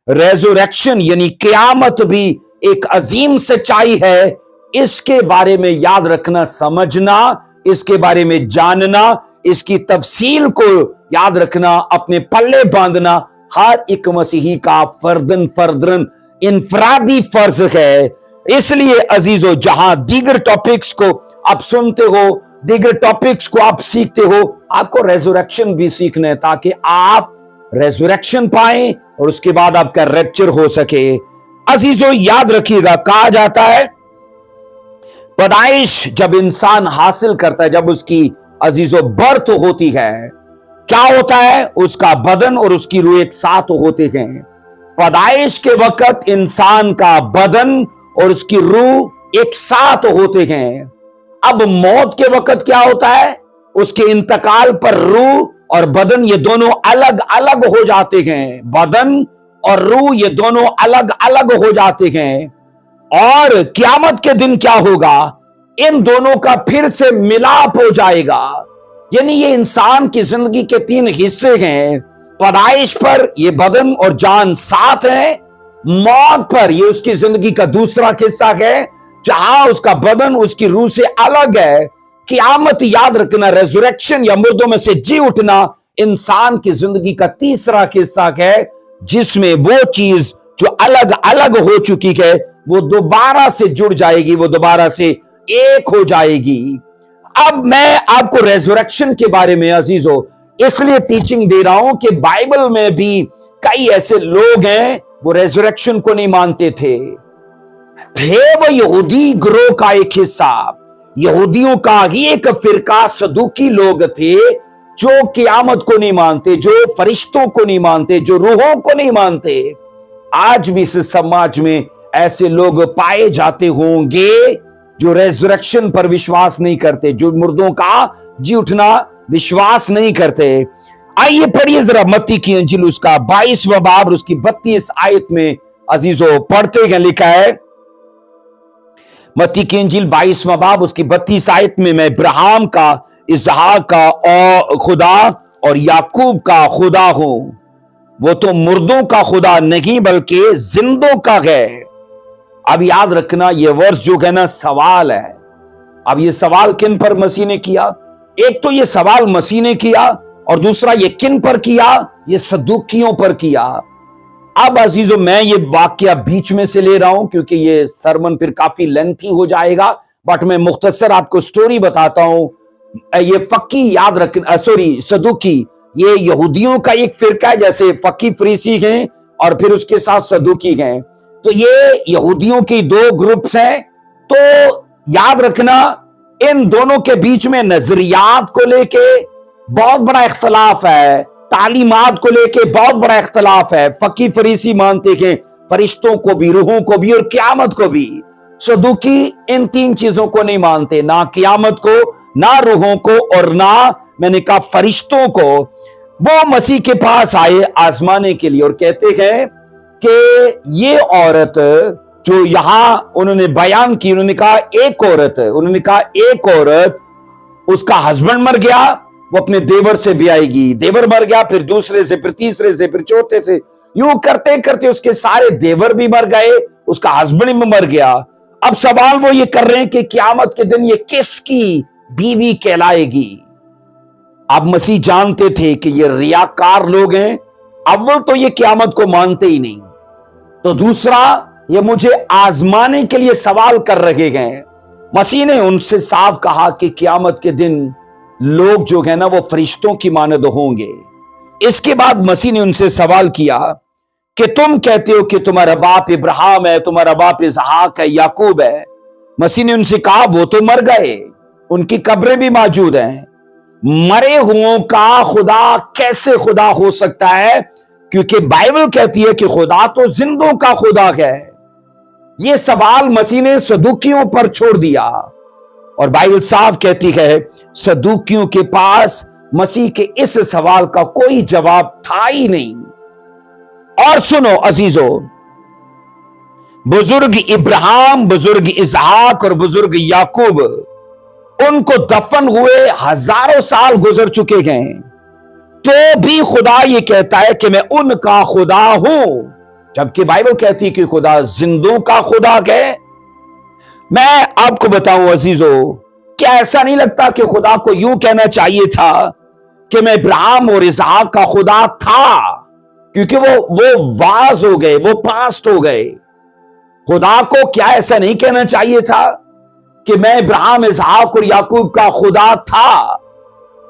रेजरेक्शन यानी क़यामत भी एक अजीम सच्चाई है। इसके बारे में याद रखना, समझना, इसके बारे में जानना اس کی تفصیل کو یاد رکھنا، اپنے پلے باندھنا ہر ایک مسیحی کا فردن انفرادی فرض ہے۔ اس لیے عزیزو، جہاں دیگر ٹاپکس کو آپ سنتے ہو، دیگر ٹاپکس کو آپ سیکھتے ہو، آپ کو ریزوریکشن بھی سیکھنا ہے تاکہ آپ ریزوریکشن پائیں اور اس کے بعد آپ کا ریپچر ہو سکے۔ عزیزو یاد رکھیے گا، کہا جاتا ہے پیدائش جب انسان حاصل کرتا ہے، جب اس کی عزیزو برتھ ہوتی ہے، کیا ہوتا ہے؟ اس کا بدن اور اس کی روح ایک ساتھ ہوتے ہیں۔ پیدائش کے وقت انسان کا بدن اور اس کی روح ایک ساتھ ہوتے ہیں۔ اب موت کے وقت کیا ہوتا ہے؟ اس کے انتقال پر روح اور بدن یہ دونوں الگ الگ ہو جاتے ہیں۔ بدن اور روح یہ دونوں الگ الگ ہو جاتے ہیں، اور قیامت کے دن کیا ہوگا؟ ان دونوں کا پھر سے ملاپ ہو جائے گا۔ یعنی یہ انسان کی زندگی کے تین حصے ہیں۔ پیدائش پر یہ بدن اور جان ساتھ ہیں، موت پر یہ اس کی زندگی کا دوسرا حصہ ہے جہاں اس کا بدن اس کی روح سے الگ ہے۔ قیامت یاد رکھنا، ریزوریکشن یا مردوں میں سے جی اٹھنا انسان کی زندگی کا تیسرا حصہ ہے، جس میں وہ چیز جو الگ الگ ہو چکی ہے وہ دوبارہ سے جڑ جائے گی، وہ دوبارہ سے ایک ہو جائے گی۔ اب میں آپ کو ریزوریکشن کے بارے میں عزیزو اس لیے ٹیچنگ دے رہا ہوں کہ بائبل میں بھی کئی ایسے لوگ ہیں وہ ریزوریکشن کو نہیں مانتے تھے۔ وہ یہودی گروہ کا ایک حصہ، یہودیوں کا ہی ایک فرقہ صدوقی لوگ تھے جو قیامت کو نہیں مانتے، جو فرشتوں کو نہیں مانتے، جو روحوں کو نہیں مانتے۔ آج بھی اس سماج میں ایسے لوگ پائے جاتے ہوں گے جو ریزوریکشن پر وشواس نہیں کرتے، جو مردوں کا جی اٹھنا وشواس نہیں کرتے۔ آئیے پڑھیے ذرا متی کی انجیل، اس کا 22واں باب اور اس کی 32 آیت میں عزیزو پڑھتے ہیں، لکھا ہے متی کی انجیل 22واں باب اس کی 32 آیت میں، میں ابراہیم کا، اسحاق کا اور خدا اور یعقوب کا خدا ہوں۔ وہ تو مردوں کا خدا نہیں بلکہ زندوں کا ہے۔ اب یاد رکھنا یہ ورس جو ہے نا سوال ہے۔ اب یہ سوال کن پر مسیح نے کیا؟ ایک تو یہ سوال مسیح نے کیا، اور دوسرا یہ کن پر کیا؟ یہ صدوقیوں پر کیا۔ اب عزیزو میں یہ واقعہ بیچ میں سے لے رہا ہوں کیونکہ یہ سرمن پھر کافی لینتھی ہو جائے گا، بٹ میں مختصر آپ کو سٹوری بتاتا ہوں۔ یہ فقی یاد رکھنا، صدوقی یہ یہودیوں کا ایک فرقہ ہے، جیسے فقی فریسی ہیں اور پھر اس کے ساتھ صدوقی ہیں، تو یہ یہودیوں کی دو گروپس ہیں۔ تو یاد رکھنا ان دونوں کے بیچ میں نظریات کو لے کے بہت بڑا اختلاف ہے، تعلیمات کو لے کے بہت بڑا اختلاف ہے۔ فقی فریسی مانتے ہیں فرشتوں کو بھی، روحوں کو بھی اور قیامت کو بھی۔ صدوقی ان تین چیزوں کو نہیں مانتے، نہ قیامت کو، نہ روحوں کو، اور نہ میں نے کہا فرشتوں کو۔ وہ مسیح کے پاس آئے آزمانے کے لیے اور کہتے ہیں کہ یہ عورت جو یہاں انہوں نے بیان کی، انہوں نے کہا ایک عورت اس کا ہسبینڈ مر گیا، وہ اپنے دیور سے بھی آئے گی، دیور مر گیا، پھر دوسرے سے، پھر تیسرے سے، پھر چوتھے سے، یوں کرتے کرتے اس کے سارے دیور بھی مر گئے، اس کا ہسبینڈ بھی مر گیا۔ اب سوال وہ یہ کر رہے ہیں کہ قیامت کے دن یہ کس کی بیوی کہلائے گی؟ اب مسیح جانتے تھے کہ یہ ریاکار لوگ ہیں، اول تو یہ قیامت کو مانتے ہی نہیں، تو دوسرا یہ مجھے آزمانے کے لیے سوال کر رہے ہیں۔ مسیح نے ان سے صاف کہا کہ قیامت کے دن لوگ جو ہیں نا وہ فرشتوں کی مانند ہوں گے۔ اس کے بعد مسیح نے ان سے سوال کیا کہ تم کہتے ہو کہ تمہارا باپ ابراہیم ہے، تمہارا باپ اسحاق ہے، یعقوب ہے۔ مسیح نے ان سے کہا وہ تو مر گئے، ان کی قبریں بھی موجود ہیں۔ مرے ہوں کا خدا کیسے خدا ہو سکتا ہے؟ کیونکہ بائبل کہتی ہے کہ خدا تو زندوں کا خدا ہے۔ یہ سوال مسیح نے صدوقیوں پر چھوڑ دیا، اور بائبل صاف کہتی ہے صدوقیوں کے پاس مسیح کے اس سوال کا کوئی جواب تھا ہی نہیں۔ اور سنو عزیزو، بزرگ ابراہیم، بزرگ اسحاق اور بزرگ یعقوب، ان کو دفن ہوئے ہزاروں سال گزر چکے ہیں، تو بھی خدا یہ کہتا ہے کہ میں ان کا خدا ہوں، جبکہ بائبل کہتی ہے کہ خدا زندوں کا خدا ہے۔ میں آپ کو بتاؤں عزیزو، क्या ऐसा नहीं लगता कि खुदा को यूं कहना चाहिए था कि मैं इब्राहिम और इसहाक का खुदा था, क्योंकि वो वाज हो गए, वो पास्ट हो गए। खुदा को क्या ऐसा नहीं कहना चाहिए था कि मैं इब्राहिम, इसहाक और याकूब का खुदा था?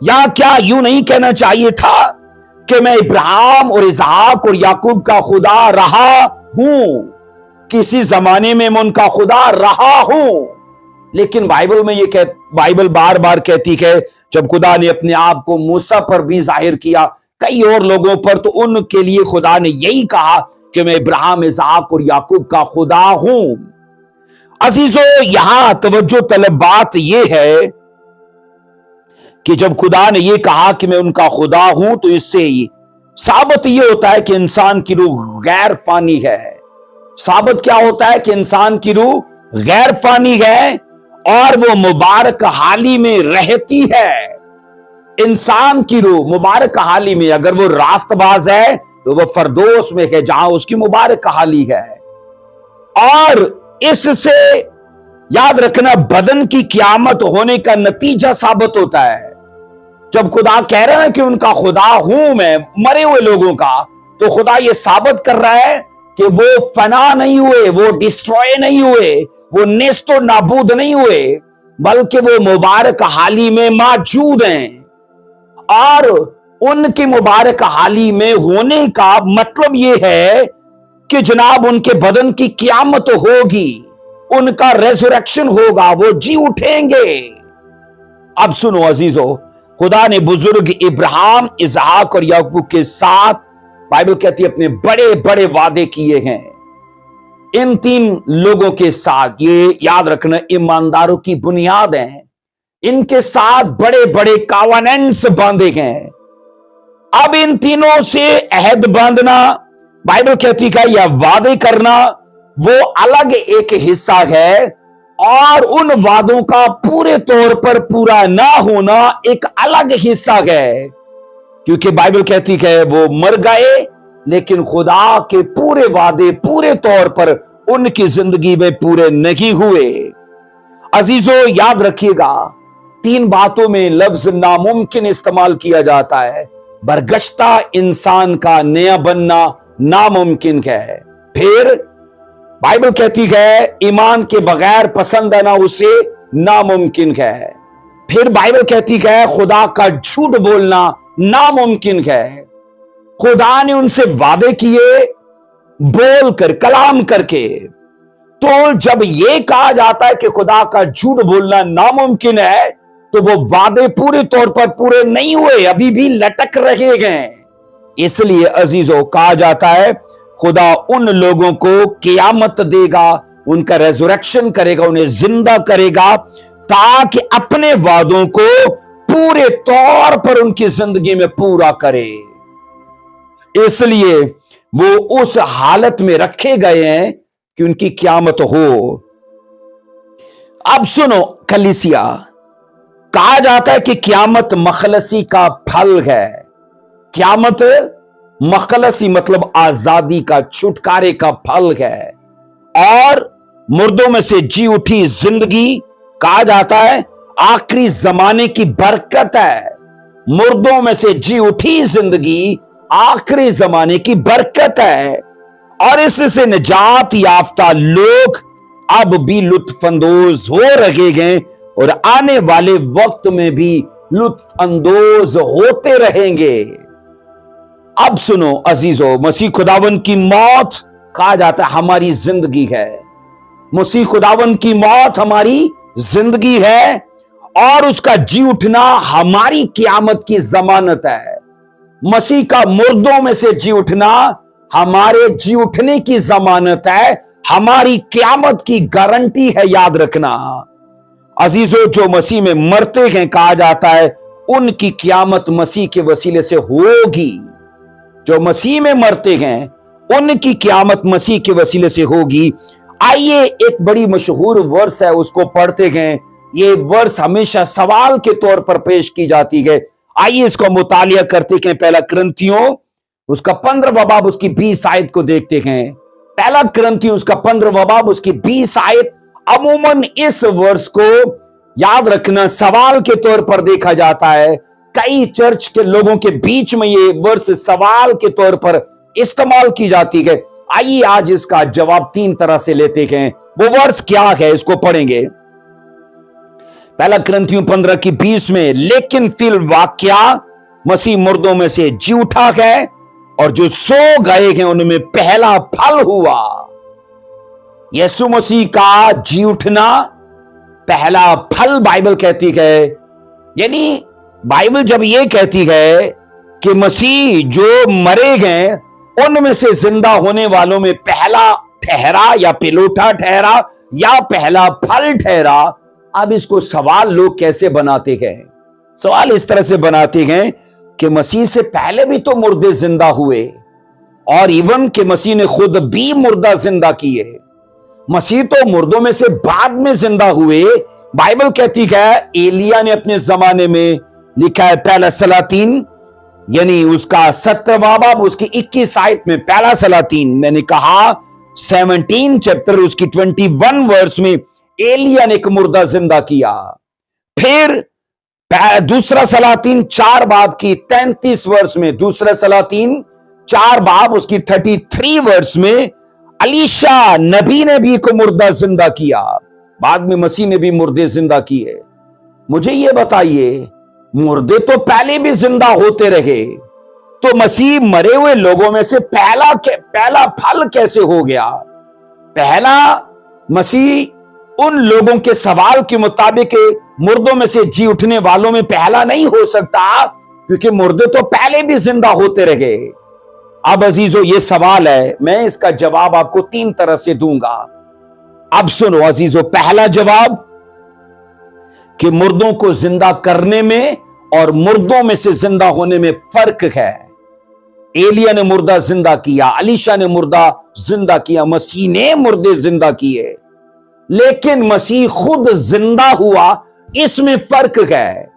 या क्या यूं नहीं कहना चाहिए था कि मैं इब्राहिम और इसहाक और याकूब का खुदा रहा हूं, किसी जमाने में मैं उनका खुदा रहा हूं? लेकिन बाइबल में बाइबल बार बार कहती है, जब खुदा ने अपने आप को मूसा पर भी जाहिर किया, कई और लोगों पर, तो उनके लिए खुदा ने यही कहा कि मैं इब्राहिम, इसहाक और याकूब का खुदा हूं। अजीजों, यहां तवज्जो तलब बात यह है कि जब खुदा ने यह कहा कि मैं उनका खुदा हूं, तो इससे साबित यह होता है कि इंसान की रूह गैर फानी है। साबित क्या होता है कि इंसान की रूह गैर फानी है और वो मुबारक हाली में रहती है। इंसान की रूह मुबारक हाली में, अगर वो रास्तबाज है तो वो फरदोस में है जहां उसकी मुबारक हाली है। और इससे याद रखना, बदन की क़यामत होने का नतीजा साबित होता है। जब खुदा कह रहा है कि उनका खुदा हूं मैं मरे हुए लोगों का, तो खुदा ये साबित कर रहा है कि वो फना नहीं हुए, वो डिस्ट्रॉय नहीं हुए, वो नेस्तो नाबूद नहीं हुए, बल्कि वो मुबारक हाली में मौजूद हैं। और उनकी मुबारक हाली में होने का मतलब ये है कि जनाब उनके बदन की क़यामत होगी, उनका रेजरेक्शन होगा, वो जी उठेंगे। अब सुनो अजीजों, खुदा ने बुजुर्ग इब्राहिम, इसहाक और याकूब के साथ, बाइबल कहती है, अपने बड़े बड़े वादे किए हैं। इन तीन लोगों के साथ, ये याद रखना, ईमानदारों की बुनियाद है, इनके साथ बड़े बड़े कॉवेनेंट्स बांधे गए। अब इन तीनों से अहद बांधना, बाइबल कहती है, या वादे करना, वो अलग एक हिस्सा है, और उन वादों का पूरे तौर पर पूरा ना होना एक अलग हिस्सा है। क्योंकि बाइबल कहती है वो मर गए, लेकिन खुदा के पूरे वादे पूरे तौर पर उनकी जिंदगी में पूरे नहीं हुए। अजीजों, याद रखिएगा, तीन बातों में लफ्ज नामुमकिन इस्तेमाल किया जाता है। बरगश्ता इंसान का नया बनना नामुमकिन है। फिर बाइबल कहती है ईमान के बगैर पसंद आना उसे नामुमकिन है। फिर बाइबल कहती है खुदा का झूठ बोलना नामुमकिन है। खुदा ने उनसे वादे किए बोलकर, कलाम करके। तो जब यह कहा जाता है कि खुदा का झूठ बोलना नामुमकिन है, तो वो वादे पूरे तौर पर पूरे नहीं हुए, अभी भी लटक रहे हैं। इसलिए अजीजों, कहा जाता है खुदा उन लोगों को क़यामत देगा, उनका रेजरेक्शन करेगा, उन्हें जिंदा करेगा, ताकि अपने वादों को पूरे तौर पर उनकी जिंदगी में पूरा करे। इसलिए वो उस हालत में रखे गए हैं कि उनकी क़यामत हो। अब सुनो कलीसिया, कहा जाता है कि क़यामत मखलसी का फल है। क़यामत मखलसी मतलब आजादी का, छुटकारे का फल है। और मुर्दों में से जी उठी जिंदगी, कहा जाता है, आखिरी जमाने की बरकत है। मुर्दों में से जी उठी जिंदगी आखिरी जमाने की बरकत है। और इससे निजात याफ्ता लोग अब भी लुत्फ अंदोज हो रहे हैं और आने वाले वक्त में भी लुत्फ अंदोज होते रहेंगे। अब सुनो अजीजों, मसीह खुदावन की मौत, कहा जाता है, हमारी जिंदगी है। मसीह खुदावन की मौत हमारी जिंदगी है और उसका जी उठना हमारी क़यामत की जमानत है। मसीह का मुर्दों में से जी उठना हमारे जी उठने की जमानत है, हमारी क़यामत की गारंटी है। याद रखना अजीजों, जो मसीह में मरते हैं, कहा जाता है उनकी क़यामत मसीह के वसीले से होगी। जो मसीह में मरते हैं उनकी क़यामत मसीह के वसीले से होगी। आइए, एक बड़ी मशहूर वर्स है, उसको पढ़ते हैं। ये वर्स हमेशा सवाल के तौर पर पेश की जाती है। आइए इसको मुतालिया करते हैं। पहला कुरिन्थियों उसका 15वां बाब उसकी 20 आयत को देखते हैं। पहला कुरिन्थियों उसका 15वां बाब उसकी 20 आयत। अमूमन इस वर्स को याद रखना, सवाल के तौर पर देखा जाता है। कई चर्च के लोगों के बीच में ये वर्स सवाल के तौर पर इस्तेमाल की जाती है। आइए आज इसका जवाब 3 तरह से लेते हैं। वो वर्स क्या है, इसको पढ़ेंगे। पहला कुरिन्थियों 15:20 में, लेकिन फिर वाक्या मसीह मुर्दों में से जी उठा है और जो सो गए हैं उनमें पहला फल हुआ। यीशु मसीह का जी उठना पहला फल बाइबल कहती है। यानी बाइबल जब यह कहती है कि मसीह जो मरे गए उनमें से जिंदा होने वालों में पहला ठहरा या पिलोठा ठहरा या पहला फल ठहरा, अब इसको सवाल लोग कैसे बनाते हैं? सवाल इस तरह से बनाते हैं कि मसीह से पहले भी तो मुर्दे जिंदा हुए और इवन कि मसीह ने खुद भी मुर्दा जिंदा किए। मसीह तो मुर्दों में से बाद में जिंदा हुए। बाइबल कहती है, एलिया ने अपने जमाने में लिखा है पहला सलातीन, यानी उसका 17वां बाब उसकी 21 आयत में, पहला सलातीन मैंने कहा 17 चैप्टर उसकी 21 वर्स में एलिया ने एक मुर्दा जिंदा किया। फिर दूसरा सलातीन 4 बाब की 33 वर्स में, दूसरा सलातीन 4 बाब उसकी 33 वर्स में अलीशा नबी ने भी एक मुर्दा जिंदा किया। बाद में मसीह ने भी मुर्दे जिंदा किए। मुझे यह बताइए, मुर्दे तो पहले भी जिंदा होते रहे, तो मसीह मरे हुए लोगों में से पहला फल कैसे हो गया? पहला मसीह उन लोगों के सवाल के मुताबिक मुर्दों में से जी उठने वालों में पहला नहीं हो सकता, क्योंकि मुर्दे तो पहले भी जिंदा होते रहे। अब अजीजों, ये सवाल है, मैं इसका जवाब आपको 3 तरह से दूंगा। अब सुनो अजीजों, पहला जवाब कि मुर्दों को जिंदा करने में और मुर्दों में से जिंदा होने में फर्क है। एलिया ने मुर्दा जिंदा किया, अलीशा ने मुर्दा जिंदा किया, मसीह ने मुर्दे जिंदा किए, लेकिन मसीह खुद जिंदा हुआ, इसमें फर्क है।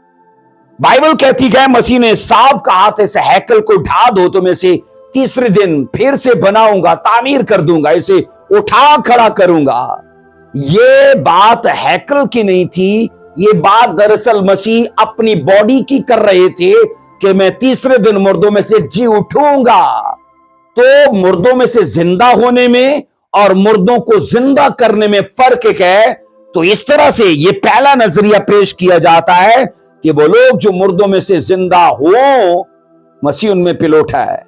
बाइबल कहती है मसीह ने साफ कहा था, इस हैकल को ढा दो तो मैं इसे तीसरे दिन फिर से बनाऊंगा, तामीर कर दूंगा, इसे उठा खड़ा करूंगा। ये बात हैकल की नहीं थी, ये बात दरअसल मसीह अपनी बॉडी की कर रहे थे कि मैं तीसरे दिन मुर्दों में से जी उठूंगा। तो मुर्दों में से जिंदा होने में और मुर्दों को जिंदा करने में फर्क है। तो इस तरह से ये पहला नजरिया पेश किया जाता है कि वो लोग जो मुर्दों में से जिंदा हो, मसीह उनमें पिलोठा है।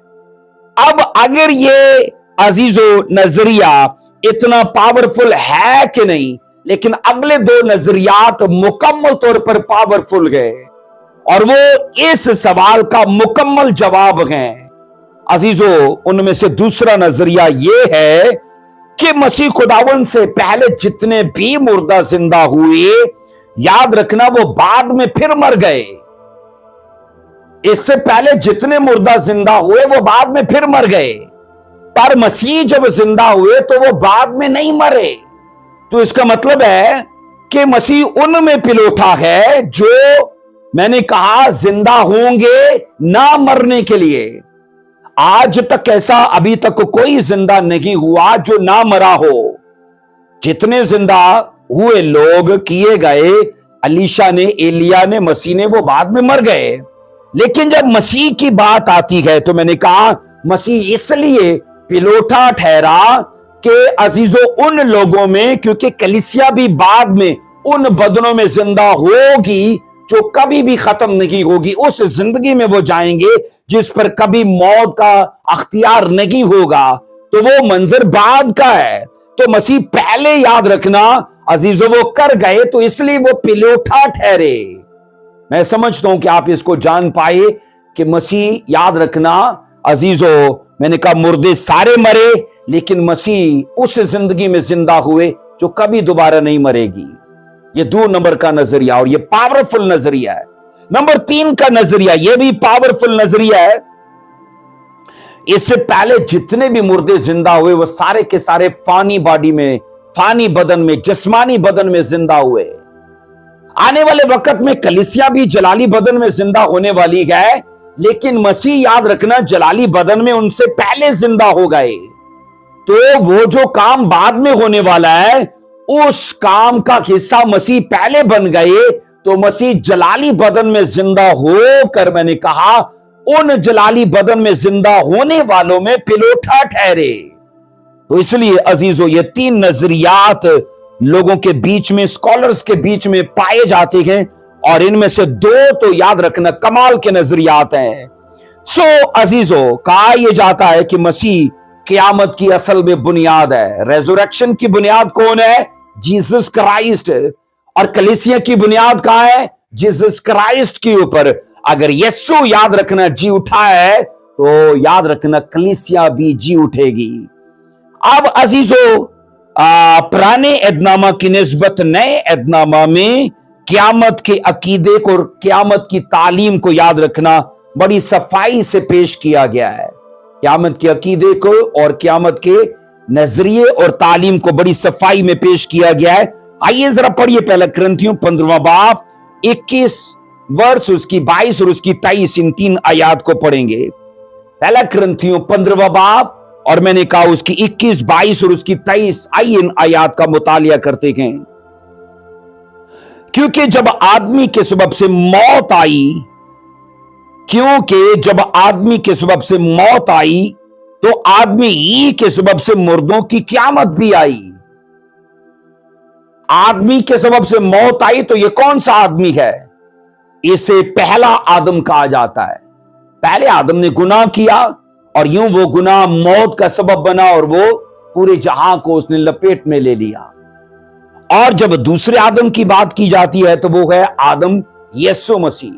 अब अगर ये अजीजो नजरिया इतना पावरफुल है कि नहीं, लेकिन अगले 2 नजरियात मुकम्मल तौर पर पावरफुल गए और वो इस सवाल का मुकम्मल जवाब है। अजीजो, उनमें से दूसरा नजरिया ये है कि मसीह खुदावन से पहले जितने भी मुर्दा जिंदा हुए, याद रखना वो बाद में फिर मर गए। इससे पहले जितने मुर्दा जिंदा हुए वो बाद में फिर मर गए, पर मसीह जब जिंदा हुए तो वो बाद में नहीं मरे। तो इसका मतलब है कि मसीह उनमें पिलोठा है जो मैंने कहा जिंदा होंगे ना मरने के लिए। आज तक ऐसा अभी तक कोई जिंदा नहीं हुआ जो ना मरा हो। जितने जिंदा हुए लोग किए गए, अलीशा ने, एलिया ने, मसीह ने, वो बाद में मर गए। लेकिन जब मसीह की बात आती है तो मैंने कहा मसीह इसलिए पिलोठा ठहरा कि अजीजों उन लोगों में, क्योंकि कलीसिया भी बाद में उन बदनों में जिंदा होगी जो कभी भी खत्म नहीं होगी। उस जिंदगी में वो जाएंगे जिस पर कभी मौत का अख्तियार नहीं होगा। तो वो मंजर बाद का है। तो मसीह पहले, याद रखना अजीजों, वो कर गए तो इसलिए वो पिलोठा ठहरे। मैं समझता हूं कि आप इसको जान पाए कि मसीह, याद रखना अजीजों, मैंने कहा मुर्दे सारे मरे, लेकिन मसीह उस जिंदगी में जिंदा हुए जो कभी दोबारा नहीं मरेगी। ये 2 नंबर का नजरिया, और ये पावरफुल नजरिया है। नंबर 3 का नजरिया, ये भी पावरफुल नजरिया है। इससे पहले जितने भी मुर्दे जिंदा हुए वो सारे के सारे फानी बॉडी में, फानी बदन में, जिस्मानी बदन में जिंदा हुए। आने वाले वक्त में कलीसिया भी जलाली बदन में जिंदा होने वाली है, लेकिन मसीह, याद रखना, जलाली बदन में उनसे पहले जिंदा हो गए। तो वो जो काम बाद में होने वाला है उस काम का हिस्सा मसीह पहले बन गए, तो मसीह जलाली बदन में जिंदा होकर, मैंने कहा, उन जलाली बदन में जिंदा होने वालों में पिलोठा ठहरे। तो इसलिए अजीजों, ये 3 नजरियात लोगों के बीच में, स्कॉलर्स के बीच में पाए जाते हैं, और इनमें से 2 तो याद रखना कमाल के नजरियात हैं। सो अजीजों, कहा यह जाता है कि मसीह क़यामत की असल में बुनियाद है। रेज़रेक्शन की बुनियाद कौन है? Jesus Christ. और कलीसिया की बुनियाद कहां है? जीसस क्राइस्ट के ऊपर। अगर यीशु याद रखना जी उठा है, तो याद रखना कलीसिया भी जी उठेगी। अब अजीजों, पुराने एदनामा की निस्बत नए एदनामा में क़यामत के अकीदे को और क़यामत की तालीम को याद रखना बड़ी सफाई से पेश किया गया है। क़यामत के अकीदे को और क़यामत के नजरिए और तालीम को बड़ी सफाई में पेश किया गया है। आइए जरा पढ़िए पहला कुरिन्थियों 15वां बाब 21 वर्ष, उसकी 22 और उसकी 23, इन 3 आयात को पढ़ेंगे। पहला कुरिन्थियों 15वां बाब, और मैंने कहा उसकी 21, 22 और उसकी 23। आइए इन आयात का मुतालिया करते हैं। क्योंकि जब आदमी के सबब से मौत आई, तो आदमी ही के सबब से मुर्दों की क़यामत भी आई। आदमी के सबब से मौत आई, तो यह कौन सा आदमी है? इसे पहला आदम कहा जाता है। पहले आदम ने गुनाह किया, और यूं वो गुनाह मौत का सबब बना, और वो पूरे जहां को उसने लपेट में ले लिया। और जब दूसरे आदम की बात की जाती है, तो वो है आदम यीशु मसीह।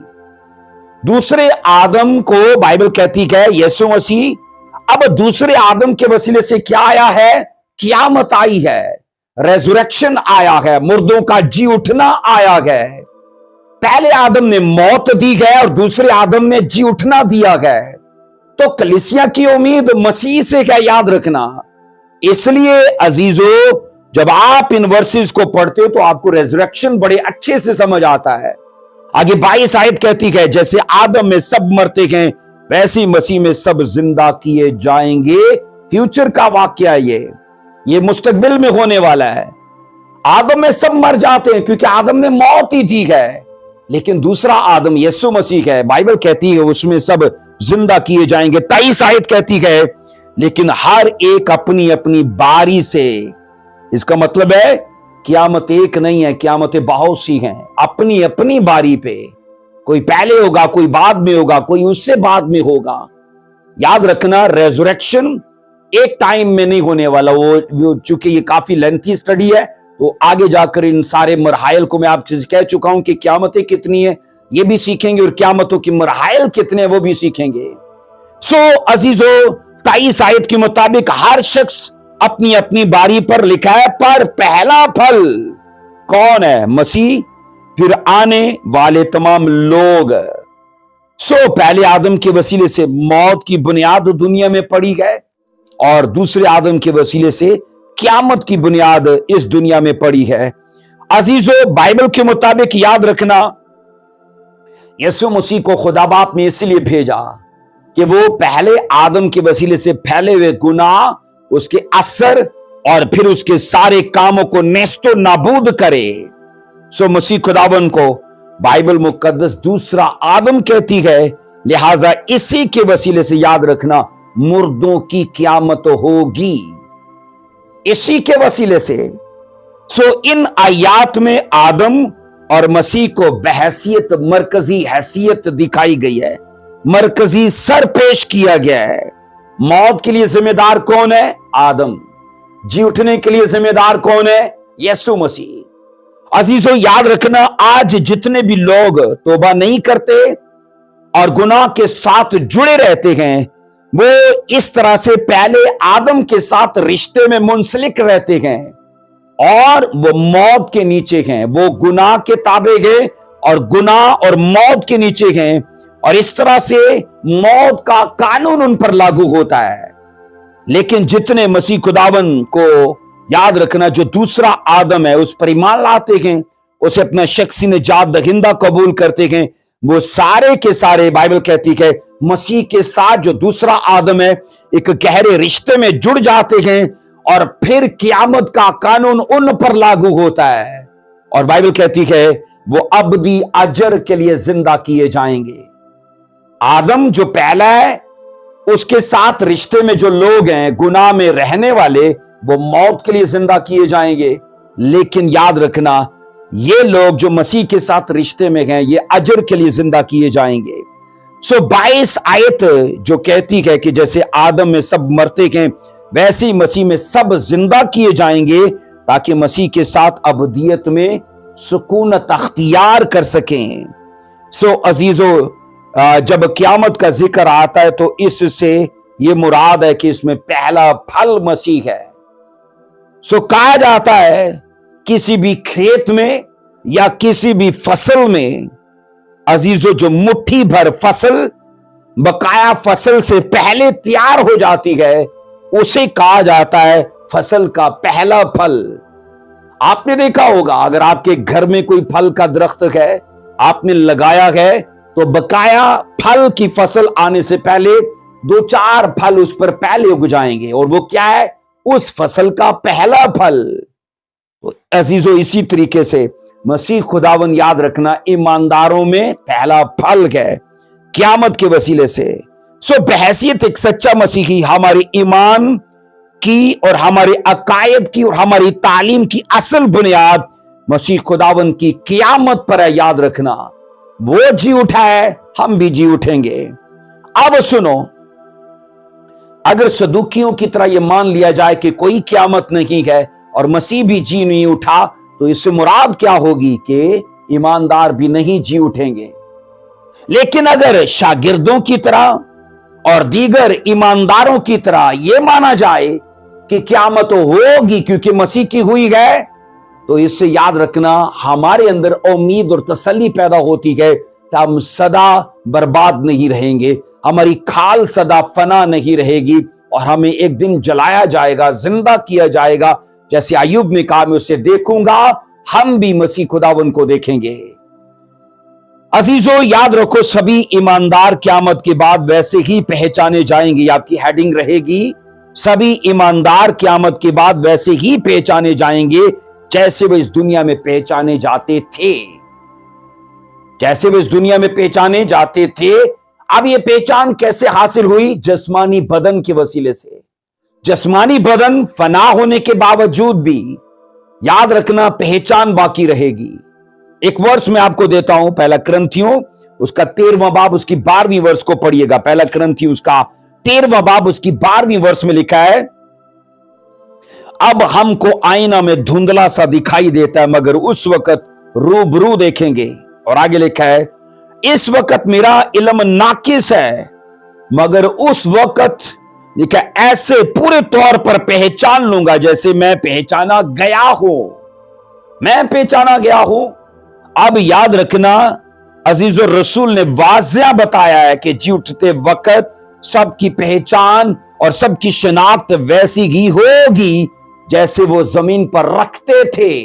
दूसरे आदम को बाइबल कहती है यीशु मसीह। अब दूसरे आदम के वसीले से क्या आया है? क़यामत आई है, रेज़रेक्शन आया है, मुर्दों का जी उठना आया है। पहले आदम ने मौत दी है और दूसरे आदम ने जी उठना दिया है। तो कलीसिया की उम्मीद मसीह से है, याद रखना। इसलिए अजीजों, जब आप इन वर्सेस को पढ़ते हो तो आपको रेज़रेक्शन बड़े अच्छे से समझ आता है। आगे 22 आयत कहती है, जैसे आदम में सब मरते हैं, वैसे ही मसीह में सब जिंदा किए जाएंगे। फ्यूचर का वाक्य है ये मुस्तकबिल में होने वाला है। आदम में सब मर जाते हैं क्योंकि आदम ने मौत ही दी है, लेकिन दूसरा आदम यीशु मसीह है, बाइबल कहती है उसमें सब जिंदा किए जाएंगे। 23 आयत कहती है, लेकिन हर एक अपनी अपनी बारी से। इसका मतलब है क़यामत एक नहीं है, क़यामतें बहुत सी हैं, अपनी अपनी बारी पे। कोई पहले होगा, कोई बाद में होगा, कोई उससे बाद में होगा। याद रखना, रेज़रेक्शन एक टाइम में नहीं होने वाला। वो चूंकि ये काफी लेंथी स्टडी है, तो आगे जाकर इन सारे मरहाइल को मैं आपसे कह चुका हूं कि क़यामतें कितनी है ये भी सीखेंगे, और क़यामतों की मरहाइल कितने वो भी सीखेंगे। सो अजीजों, 23 आयत के मुताबिक हर शख्स अपनी अपनी बारी पर लिखा है, पर पहला फल कौन है? मसीह, फिर आने वाले तमाम लोग। सो पहले आदम के वसीले से मौत की बुनियाद दुनिया में पड़ी है, और दूसरे आदम के वसीले से क़यामत की बुनियाद इस दुनिया में पड़ी है। अजीजों, बाइबल के मुताबिक याद रखना, यीशु मसीह को खुदा बाप ने इसलिए भेजा कि वो पहले आदम के वसीले से फैले हुए गुनाह, उसके असर और फिर उसके सारे कामों को नेस्तो नाबूद करे। सो मसीह खुदावन को बाइबल मुकद्दस दूसरा आदम कहती है, लिहाजा इसी के वसीले से याद रखना मुर्दों की क़यामत होगी, इसी के वसीले से। सो इन आयात में आदम और मसीह को बहैसियत, मरकजी हैसियत दिखाई गई है, मरकजी सर पेश किया गया है। मौत के लिए जिम्मेदार कौन है? आदम। जी उठने के लिए जिम्मेदार कौन है? यीशु मसीह। अजीजों, याद रखना, आज जितने भी लोग तौबा नहीं करते और गुनाह के साथ जुड़े रहते हैं, वो इस तरह से पहले आदम के साथ रिश्ते में मुंसलिक रहते हैं, और वो मौत के नीचे हैं, वो गुनाह के ताबे हैं और गुनाह और मौत के नीचे हैं, और इस तरह से मौत का कानून उन पर लागू होता है। लेकिन जितने मसीह खुदावन को याद रखना, जो दूसरा आदम है उस पर ईमान लाते हैं, उसे अपना शख्सी निजात दहिंदा कबूल करते हैं, वो सारे के सारे बाइबल कहती है मसीह के साथ जो दूसरा आदम है एक गहरे रिश्ते में जुड़ जाते हैं, और फिर क़यामत का कानून उन पर लागू होता है। और बाइबल कहती है वो अबदी अजर के लिए जिंदा किए जाएंगे। आदम जो पहला है, उसके साथ रिश्ते में जो लोग हैं गुनाह में रहने वाले, वो मौत के लिए जिंदा किए जाएंगे। लेकिन याद रखना, ये लोग जो मसीह के साथ रिश्ते में हैं, ये अजर के लिए जिंदा किए जाएंगे। 22 आयत जो कहती है कि जैसे आदम में सब मरते हैं, वैसे ही मसीह में सब जिंदा किए जाएंगे, ताकि मसीह के साथ अबदियत में सुकूनत अख्तियार कर सकें। अजीजों, जब क़यामत का जिक्र आता है तो इससे ये मुराद है कि इसमें पहला फल मसीह है। कहा जाता है किसी भी खेत में या किसी भी फसल में, अजीजों, जो मुट्ठी भर फसल बकाया फसल से पहले तैयार हो जाती है, उसे कहा जाता है फसल का पहला फल। आपने देखा होगा, अगर आपके घर में कोई फल का दरख्त है, आपने लगाया है, तो बकाया फल की फसल आने से पहले 2-4 फल उस पर पहले उग जाएंगे, और वो क्या है? उस फसल का पहला फल। तो अजीजों, इसी तरीके से मसीह खुदावन, याद रखना, ईमानदारों में पहला फल है क़यामत के वसीले से। बहैसियत एक सच्चा मसीही, हमारे ईमान की और हमारे अकायद की और हमारी तालीम की असल बुनियाद मसीह खुदावन की क़यामत पर है। याद रखना, वो जी उठा है, हम भी जी उठेंगे। अब सुनो, अगर सदूकियों की तरह यह मान लिया जाए कि कोई क़यामत नहीं है और मसीह भी जी नहीं उठा, तो इससे मुराद क्या होगी कि ईमानदार भी नहीं जी उठेंगे। लेकिन अगर शागिर्दों की तरह और दीगर ईमानदारों की तरह यह माना जाए कि क़यामत होगी क्योंकि मसीह की हुई है, तो इससे याद रखना, हमारे अंदर उम्मीद और तसल्ली पैदा होती है कि हम सदा बर्बाद नहीं रहेंगे, हमारी खाल सदा फना नहीं रहेगी, और हमें एक दिन जलाया जाएगा, जिंदा किया जाएगा। जैसे अय्यूब ने कहा, मैं उसे देखूंगा, हम भी मसीह खुदावन को देखेंगे। अजीजों, याद रखो, सभी ईमानदार क़यामत के बाद वैसे ही पहचाने जाएंगे। आपकी हेडिंग रहेगी, सभी ईमानदार क़यामत के बाद वैसे ही पहचाने जाएंगे जैसे वे इस दुनिया में पहचाने जाते थे। जैसे वे इस दुनिया में पहचाने जाते थे। अब ये पहचान कैसे हासिल हुई? जिस्मानी बदन के वसीले से। जिस्मानी बदन फना होने के बावजूद भी, याद रखना, पहचान बाकी रहेगी। एक वर्ष मैं आपको देता हूं, पहला कुरिन्थियों उसका 13वां बाब उसकी 12वीं वर्ष को पढ़िएगा। पहला कुरिन्थियों उसका 13वां बाब उसकी 12वीं वर्ष में लिखा है, अब हमको आईना में धुंधला सा दिखाई देता है, मगर उस वक्त रूबरू देखेंगे। और आगे लिखा है, इस वक्त मेरा इल्म नाकिस है, मगर उस वक्त लिखा ऐसे पूरे तौर पर पहचान लूंगा जैसे मैं पहचाना गया हूं। मैं पहचाना गया हूं। अब याद रखना, अजीजों, रसूल ने वाज़िया बताया है कि जी उठते वक्त सबकी पहचान और सबकी शनाख्त वैसी ही होगी जैसे वो जमीन पर रखते थे।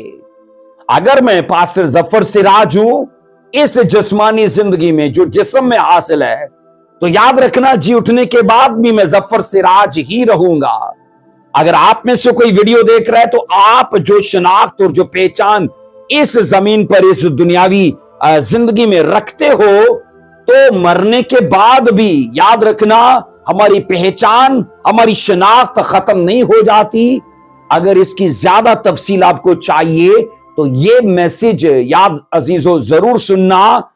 अगर मैं पास्टर जफर सिराज हूं इस जिस्मानी जिंदगी में जो जिस्म में हासिल है, तो याद रखना, जी उठने के बाद भी मैं जफर सिराज ही रहूंगा। अगर आप में से कोई वीडियो देख रहा है, तो आप जो शनाख्त और जो पहचान इस जमीन पर, इस दुनियावी जिंदगी में रखते हो, तो मरने के बाद भी याद रखना, हमारी पहचान, हमारी शनाख्त खत्म नहीं हो जाती। अगर इसकी ज्यादा तफसील आपको चाहिए तो ये मैसेज याद अजीजों जरूर सुनना।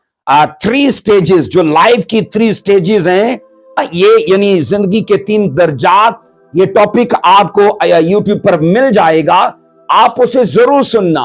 3 स्टेजेस, जो लाइफ की 3 स्टेजेस हैं, ये यानी जिंदगी के 3 दर्जात, ये टॉपिक आपको यूट्यूब पर मिल जाएगा। आप उसे जरूर सुनना,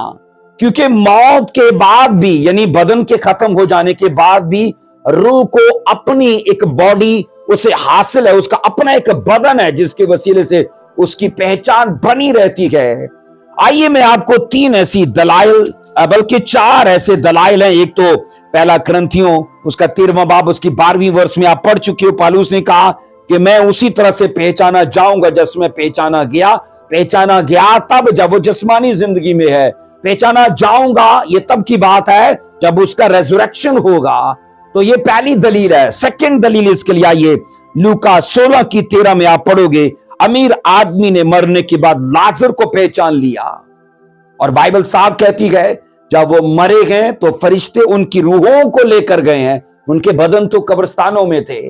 क्योंकि मौत के बाद भी, यानी बदन के खत्म हो जाने के बाद भी, रूह को अपनी एक बॉडी उसे हासिल है, उसका अपना एक बदन है जिसके वसीले से उसकी पहचान बनी रहती है। आइए मैं आपको 3 ऐसी दलाइल, बल्कि 4 ऐसे दलाइल हैं। एक तो पहला कुरिन्थियों उसका 13वां बाब उसकी 12वीं वर्ष में आप पढ़ चुके हो। पौलुस ने कहा कि मैं उसी तरह से पहचाना जाऊंगा जैसे मैं पहचाना गया। पहचाना गया तब जब वो जिस्मानी जिंदगी में है, पहचाना जाऊंगा ये तब की बात है जब उसका रेजरेक्शन होगा। तो ये पहली दलील है। सेकंड दलील इसके लिए आइए लूका 16 की 13 में आप पढ़ोगे, अमीर आदमी ने मरने के बाद लाजर को पहचान लिया, और बाइबल साफ कहती है जब वो मरे गए तो फरिश्ते उनकी रूहों को लेकर गए हैं। उनके बदन तो कब्रिस्तानों में थे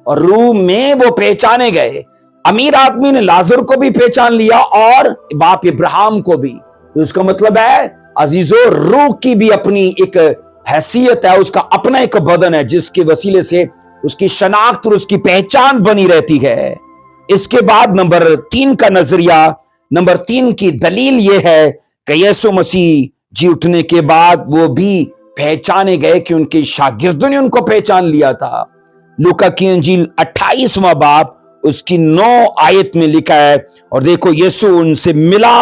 और रूह में वो पहचाने गए। अमीर आदमी ने लाजर को भी पहचान लिया और बाप इब्राहिम को भी। तो इसका मतलब है अजीजों, रूह की भी अपनी एक हैसियत है, उसका अपना एक बदन है जिसके वसीले से उसकी शनाख्त और उसकी पहचान बनी रहती है। इसके बाद नंबर 3 का नजरिया, नंबर 3 की दलील यह है कि यीशु मसीह जी उठने के बाद वो भी पहचाने गए कि उनके शागिर्दों ने उनको पहचान लिया था। लूका की इंजील 28वां बाब उसकी 9 आयत में लिखा है, और देखो यीशु उनसे मिला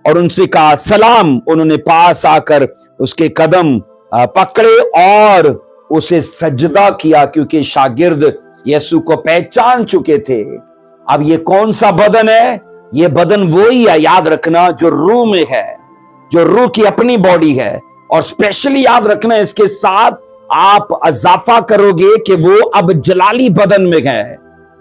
और उनसे कहा सलाम। उन्होंने पास आकर उसके कदम पकड़े और उसे सजदा किया, क्योंकि शागिर्द यीशु को पहचान चुके थे। अब ये कौन सा बदन है? ये बदन वही है, याद रखना, जो रूह में है, जो रूह की अपनी बॉडी है। और स्पेशली याद रखना, इसके साथ आप इजाफा करोगे कि वो अब जलाली बदन में है।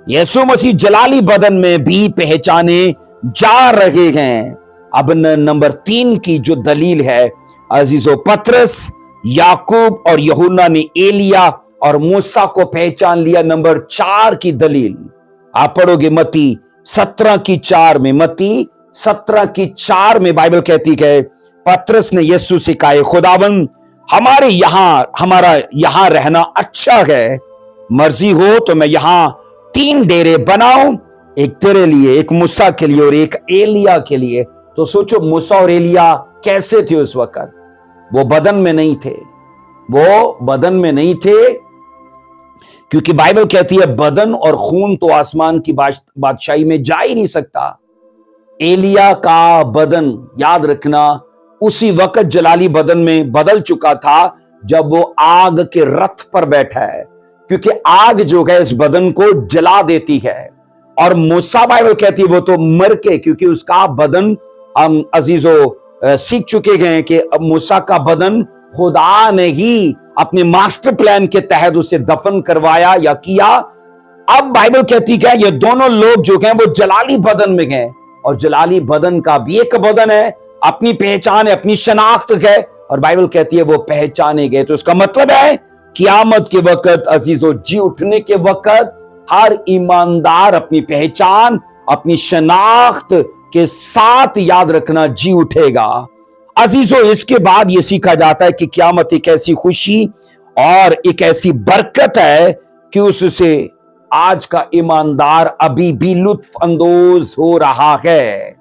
यीशु मसीह जलाली बदन में भी पहचाने जा रहे हैं। अब नंबर 3 की जो दलील है अजीजों, पतरस, याकूब और यूहन्ना ने एलिया और मूसा को पहचान लिया। नंबर 4 की दलील आप पढ़ोगे मत्ती 17:4 में। मत्ती 17:4 में बाइबल कहती है पतरस ने यीशु से कहा, खुदावन हमारा यहां रहना अच्छा है, मर्जी हो तो मैं यहां 3 डेरे बनाऊं, एक तेरे लिए, एक मूसा के लिए और एक एलिया के लिए। तो सोचो मूसा और एलिया कैसे थे उस वक्त? वो बदन में नहीं थे, वो बदन में नहीं थे, क्योंकि बाइबल कहती है बदन और खून तो आसमान की बादशाही में जा ही नहीं सकता। एलिया का बदन याद रखना उसी वक्त जलाली बदन में बदल चुका था जब वो आग के रथ पर बैठा है, क्योंकि आग जो है इस बदन को जला देती है। और मूसा बाइबल कहती है वो तो मर के, क्योंकि उसका बदन हम अजीजों सीख चुके हैं कि मूसा का बदन खुदा ने ही अपने मास्टर प्लान के तहत उसे दफन करवाया या किया। अब बाइबल कहती है ये दोनों लोग जो हैं वो जलाली बदन में हैं, और जलाली बदन का भी एक बदन है, अपनी पहचान है, अपनी शनाख्त है, और बाइबल कहती है वो पहचाने गए। तो इसका मतलब है क़यामत के वक्त अजीजों, जी उठने के वक्त हर ईमानदार अपनी पहचान, अपनी शनाख्त के साथ याद रखना जी उठेगा। अजीजों, इसके बाद यह सीखा जाता है कि क़यामत एक ऐसी खुशी और एक ऐसी बरकत है कि उससे आज का ईमानदार अभी भी लुत्फ अंदोज हो रहा है।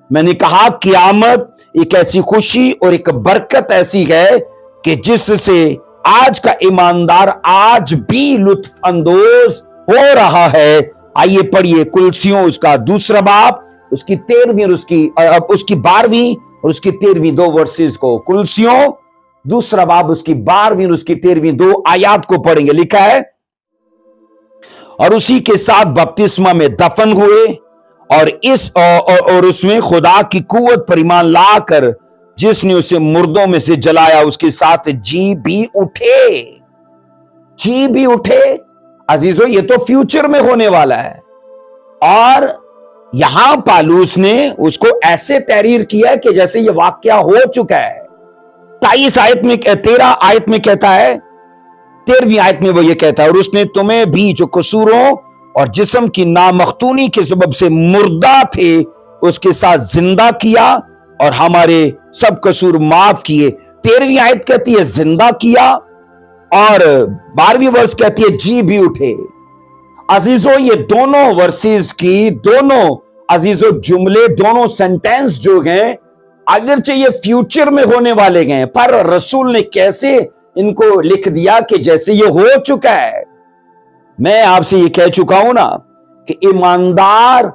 मैंने कहा क़यामत एक ऐसी खुशी और एक बरकत ऐसी है कि जिससे आज का ईमानदार आज भी लुत्फ अंदोज हो रहा है। आइए पढ़िए कुलसियों उसका 2 बाब उसकी 13वीं और उसकी 12वीं और उसकी 13वीं 2 वर्सेस को। कुलसियों 2 बाब उसकी 12वीं और उसकी 13वीं 2 आयात को पढ़ेंगे। लिखा है, और उसी के साथ बपतिस्मा में दफन हुए और उसमें खुदा की कुव्वत पर ईमान लाकर जिसने उसे मुर्दों में से जलाया उसके साथ जी भी उठे। जी भी उठे अजीजों, ये तो फ्यूचर में होने वाला है। और यहां पालूस ने उसको ऐसे तहरीर किया कि जैसे ये वाकया हो चुका है। 13 आयत में कहता है, 13वीं आयत में वो ये कहता है, और उसने तुम्हें भी जो कसूरों और जिस्म की नामख्तूनी के सबब से मुर्दा थे उसके साथ जिंदा किया और हमारे सब कसूर माफ किए। 13वीं आयत कहती है जिंदा किया, और 12वीं वर्ष कहती है जी भी उठे। अजीजों, ये दोनों वर्सेस की दोनों अजीजों जुमले, दोनों सेंटेंस जो हैं अगरचे ये फ्यूचर में होने वाले हैं, पर रसूल ने कैसे इनको लिख दिया कि जैसे ये हो चुका है। मैं आपसे ये कह चुका हूं ना कि ईमानदार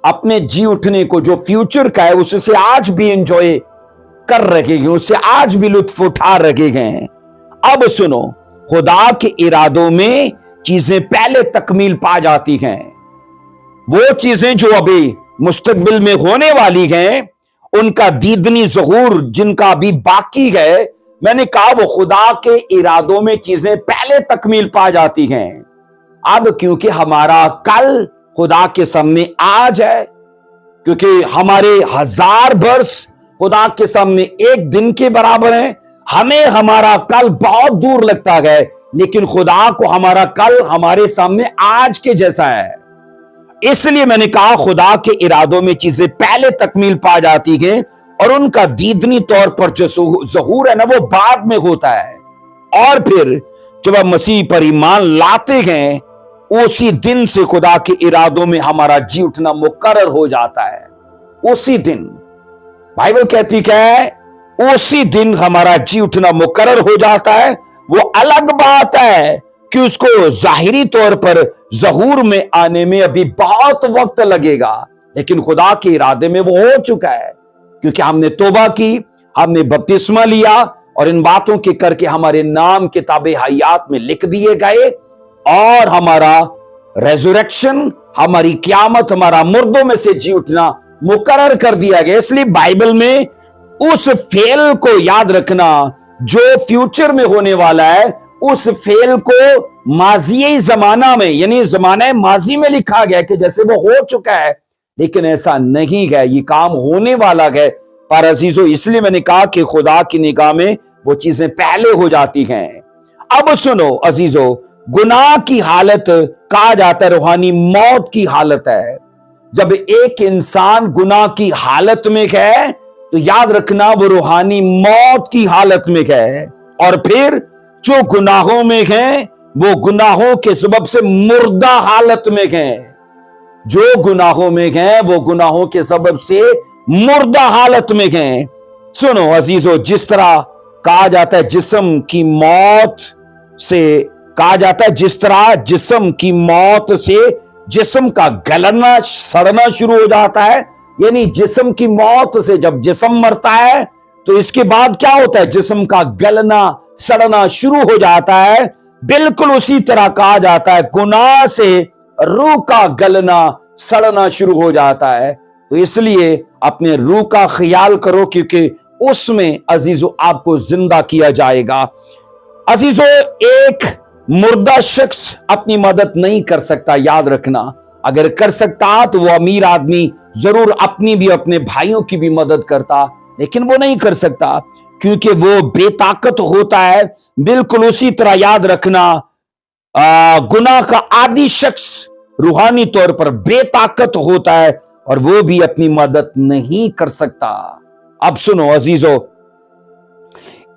अपने जी उठने को जो फ्यूचर का है उससे आज भी एंजॉय कर रहे हैं, उससे आज भी लुत्फ उठा रहे हैं। अब सुनो, खुदा के इरादों में चीजें पहले तकमील पा जाती हैं। वो चीजें जो अभी मुस्तकबिल में होने वाली हैं उनका दीदनी ज़हूर जिनका अभी बाकी है, मैंने कहा वो खुदा के इरादों में चीजें पहले तकमील पा जाती हैं। अब क्योंकि हमारा कल खुदा के सामने आज है, क्योंकि हमारे 1000 वर्ष खुदा के सामने एक दिन के बराबर हैं। हमें हमारा कल बहुत दूर लगता है, लेकिन खुदा को हमारा कल हमारे सामने आज के जैसा है। इसलिए मैंने कहा खुदा के इरादों में चीजें पहले तकमील पा जाती हैं और उनका दीदनी तौर पर जो ज़हूर है ना, वो बाद में होता है। और फिर जब हम मसीह पर ईमान लाते हैं, उसी दिन से खुदा के इरादों में हमारा जी उठना मुकर्रर हो जाता है। उसी दिन बाइबल कहती क्या है, उसी दिन हमारा जी उठना मुकर्रर हो जाता है। वो अलग बात है कि उसको जाहिरी तौर पर ज़हूर में आने में अभी बहुत वक्त लगेगा, लेकिन खुदा के इरादे में वो हो चुका है, क्योंकि हमने तौबा की, हमने बपतिस्मा लिया और इन बातों के करके हमारे नाम किताबे हयात में लिख दिए गए और हमारा रेज़रेक्शन, हमारी क़यामत, हमारा मुर्दों में से जी उठना मुकर्रर कर दिया गया। इसलिए बाइबल में उस फेल को याद रखना जो फ्यूचर में होने वाला है, उस फेल को माजी जमाना में यानी जमाने माजी में लिखा गया कि जैसे वो हो चुका है, लेकिन ऐसा नहीं है, ये काम होने वाला है। पर अजीजों, इसलिए मैंने कहा कि खुदा की निगाह में वो चीजें पहले हो जाती हैं। अब सुनो अजीजों, गुनाह की हालत कहा जाता है रूहानी मौत की हालत है। जब एक इंसान गुनाह की हालत में है तो याद रखना वो रूहानी मौत की हालत में है। और फिर जो गुनाहों में है वो गुनाहों के सबब से मुर्दा हालत में है। जो गुनाहों में है वो गुनाहों के सबब से मुर्दा हालत में है। सुनो अजीजों, जिस तरह कहा जाता है जिस्म की मौत से, कहा जाता है जिस तरह जिस्म की मौत से जिस्म का गलना सड़ना शुरू हो जाता है, यानी जिस्म की मौत से जब जिस्म मरता है तो इसके बाद क्या होता है, जिस्म का गलना सड़ना शुरू हो जाता है। बिल्कुल उसी तरह कहा जाता है गुनाह से रूह का गलना सड़ना शुरू हो जाता है। तो इसलिए अपने रूह का ख्याल करो, क्योंकि उसमें अजीजों आपको जिंदा किया जाएगा। अजीजों, एक मुर्दा शख्स अपनी मदद नहीं कर सकता, याद रखना। अगर कर सकता तो वो अमीर आदमी जरूर अपनी भी अपने भाइयों की भी मदद करता, लेकिन वो नहीं कर सकता क्योंकि वो बेताकत होता है। बिल्कुल उसी तरह याद रखना, गुनाह का आदी शख्स रूहानी तौर पर बेताकत होता है और वो भी अपनी मदद नहीं कर सकता। अब सुनो अजीजों,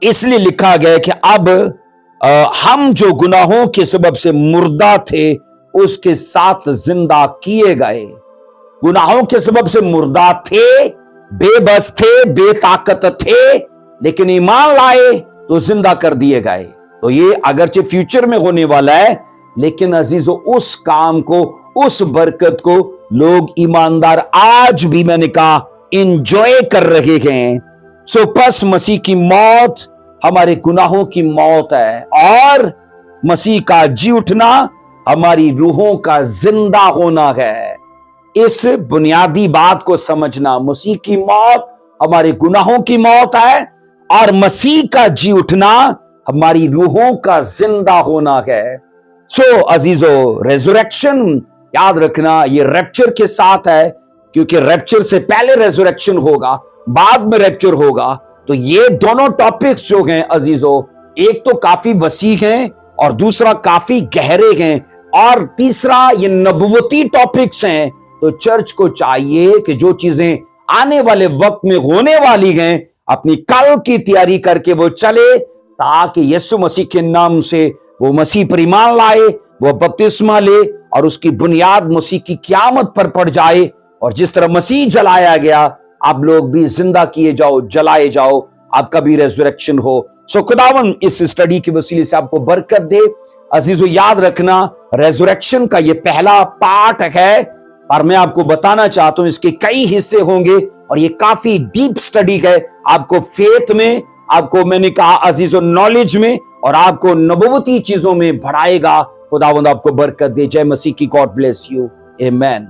इसलिए लिखा गया कि अब हम जो गुनाहों के सबब से मुर्दा थे उसके साथ जिंदा किए गए। गुनाहों के सबब से मुर्दा थे, बेबस थे, बेताकत थे, लेकिन ईमान लाए तो जिंदा कर दिए गए। तो ये अगरचे फ्यूचर में होने वाला है, लेकिन अजीजों उस काम को, उस बरकत को लोग ईमानदार आज भी, मैंने कहा, इंजॉय कर रहे हैं। सो बस मसीह की मौत हमारे गुनाहों की मौत है और मसीह का जी उठना हमारी रूहों का जिंदा होना है। इस बुनियादी बात को समझना, मसीह की मौत हमारे गुनाहों की मौत है और मसीह का जी उठना हमारी रूहों का जिंदा होना है। सो अजीजों, रेज़रेक्शन याद रखना, ये रैप्चर के साथ है, क्योंकि रैप्चर से पहले रेज़रेक्शन होगा, बाद में रैप्चर होगा। तो ये दोनों टॉपिक्स जो हैं अजीजों, एक तो काफी वसी हैं और दूसरा काफी गहरे हैं और तीसरा ये नबुवती टॉपिक्स हैं। तो चर्च को चाहिए कि जो चीजें आने वाले वक्त में होने वाली हैं अपनी कल की तैयारी करके वो चले, ताकि यीशु मसीह के नाम से वो मसीह पर ईमान लाए, वो बपतिस्मा ले और उसकी बुनियाद मसीह की क़यामत पर पड़ जाए। और जिस तरह मसीह जलाया गया, आप लोग भी जिंदा किए जाओ, जलाए जाओ, आपका भी रेज़रेक्शन हो। सो खुदावन इस स्टडी के वसीले से आपको बरकत दे। अजीजों, याद रखना, रेज़रेक्शन का ये पहला पार्ट है, और मैं आपको बताना चाहता हूं इसके कई हिस्से होंगे और ये काफी डीप स्टडी है। आपको फेथ में, आपको मैंने कहा अजीजों नॉलेज में, और आपको नबुवती चीजों में बढ़ाएगा। खुदावंद आपको बरकत दे। जय मसीह की। God bless you. आमेन।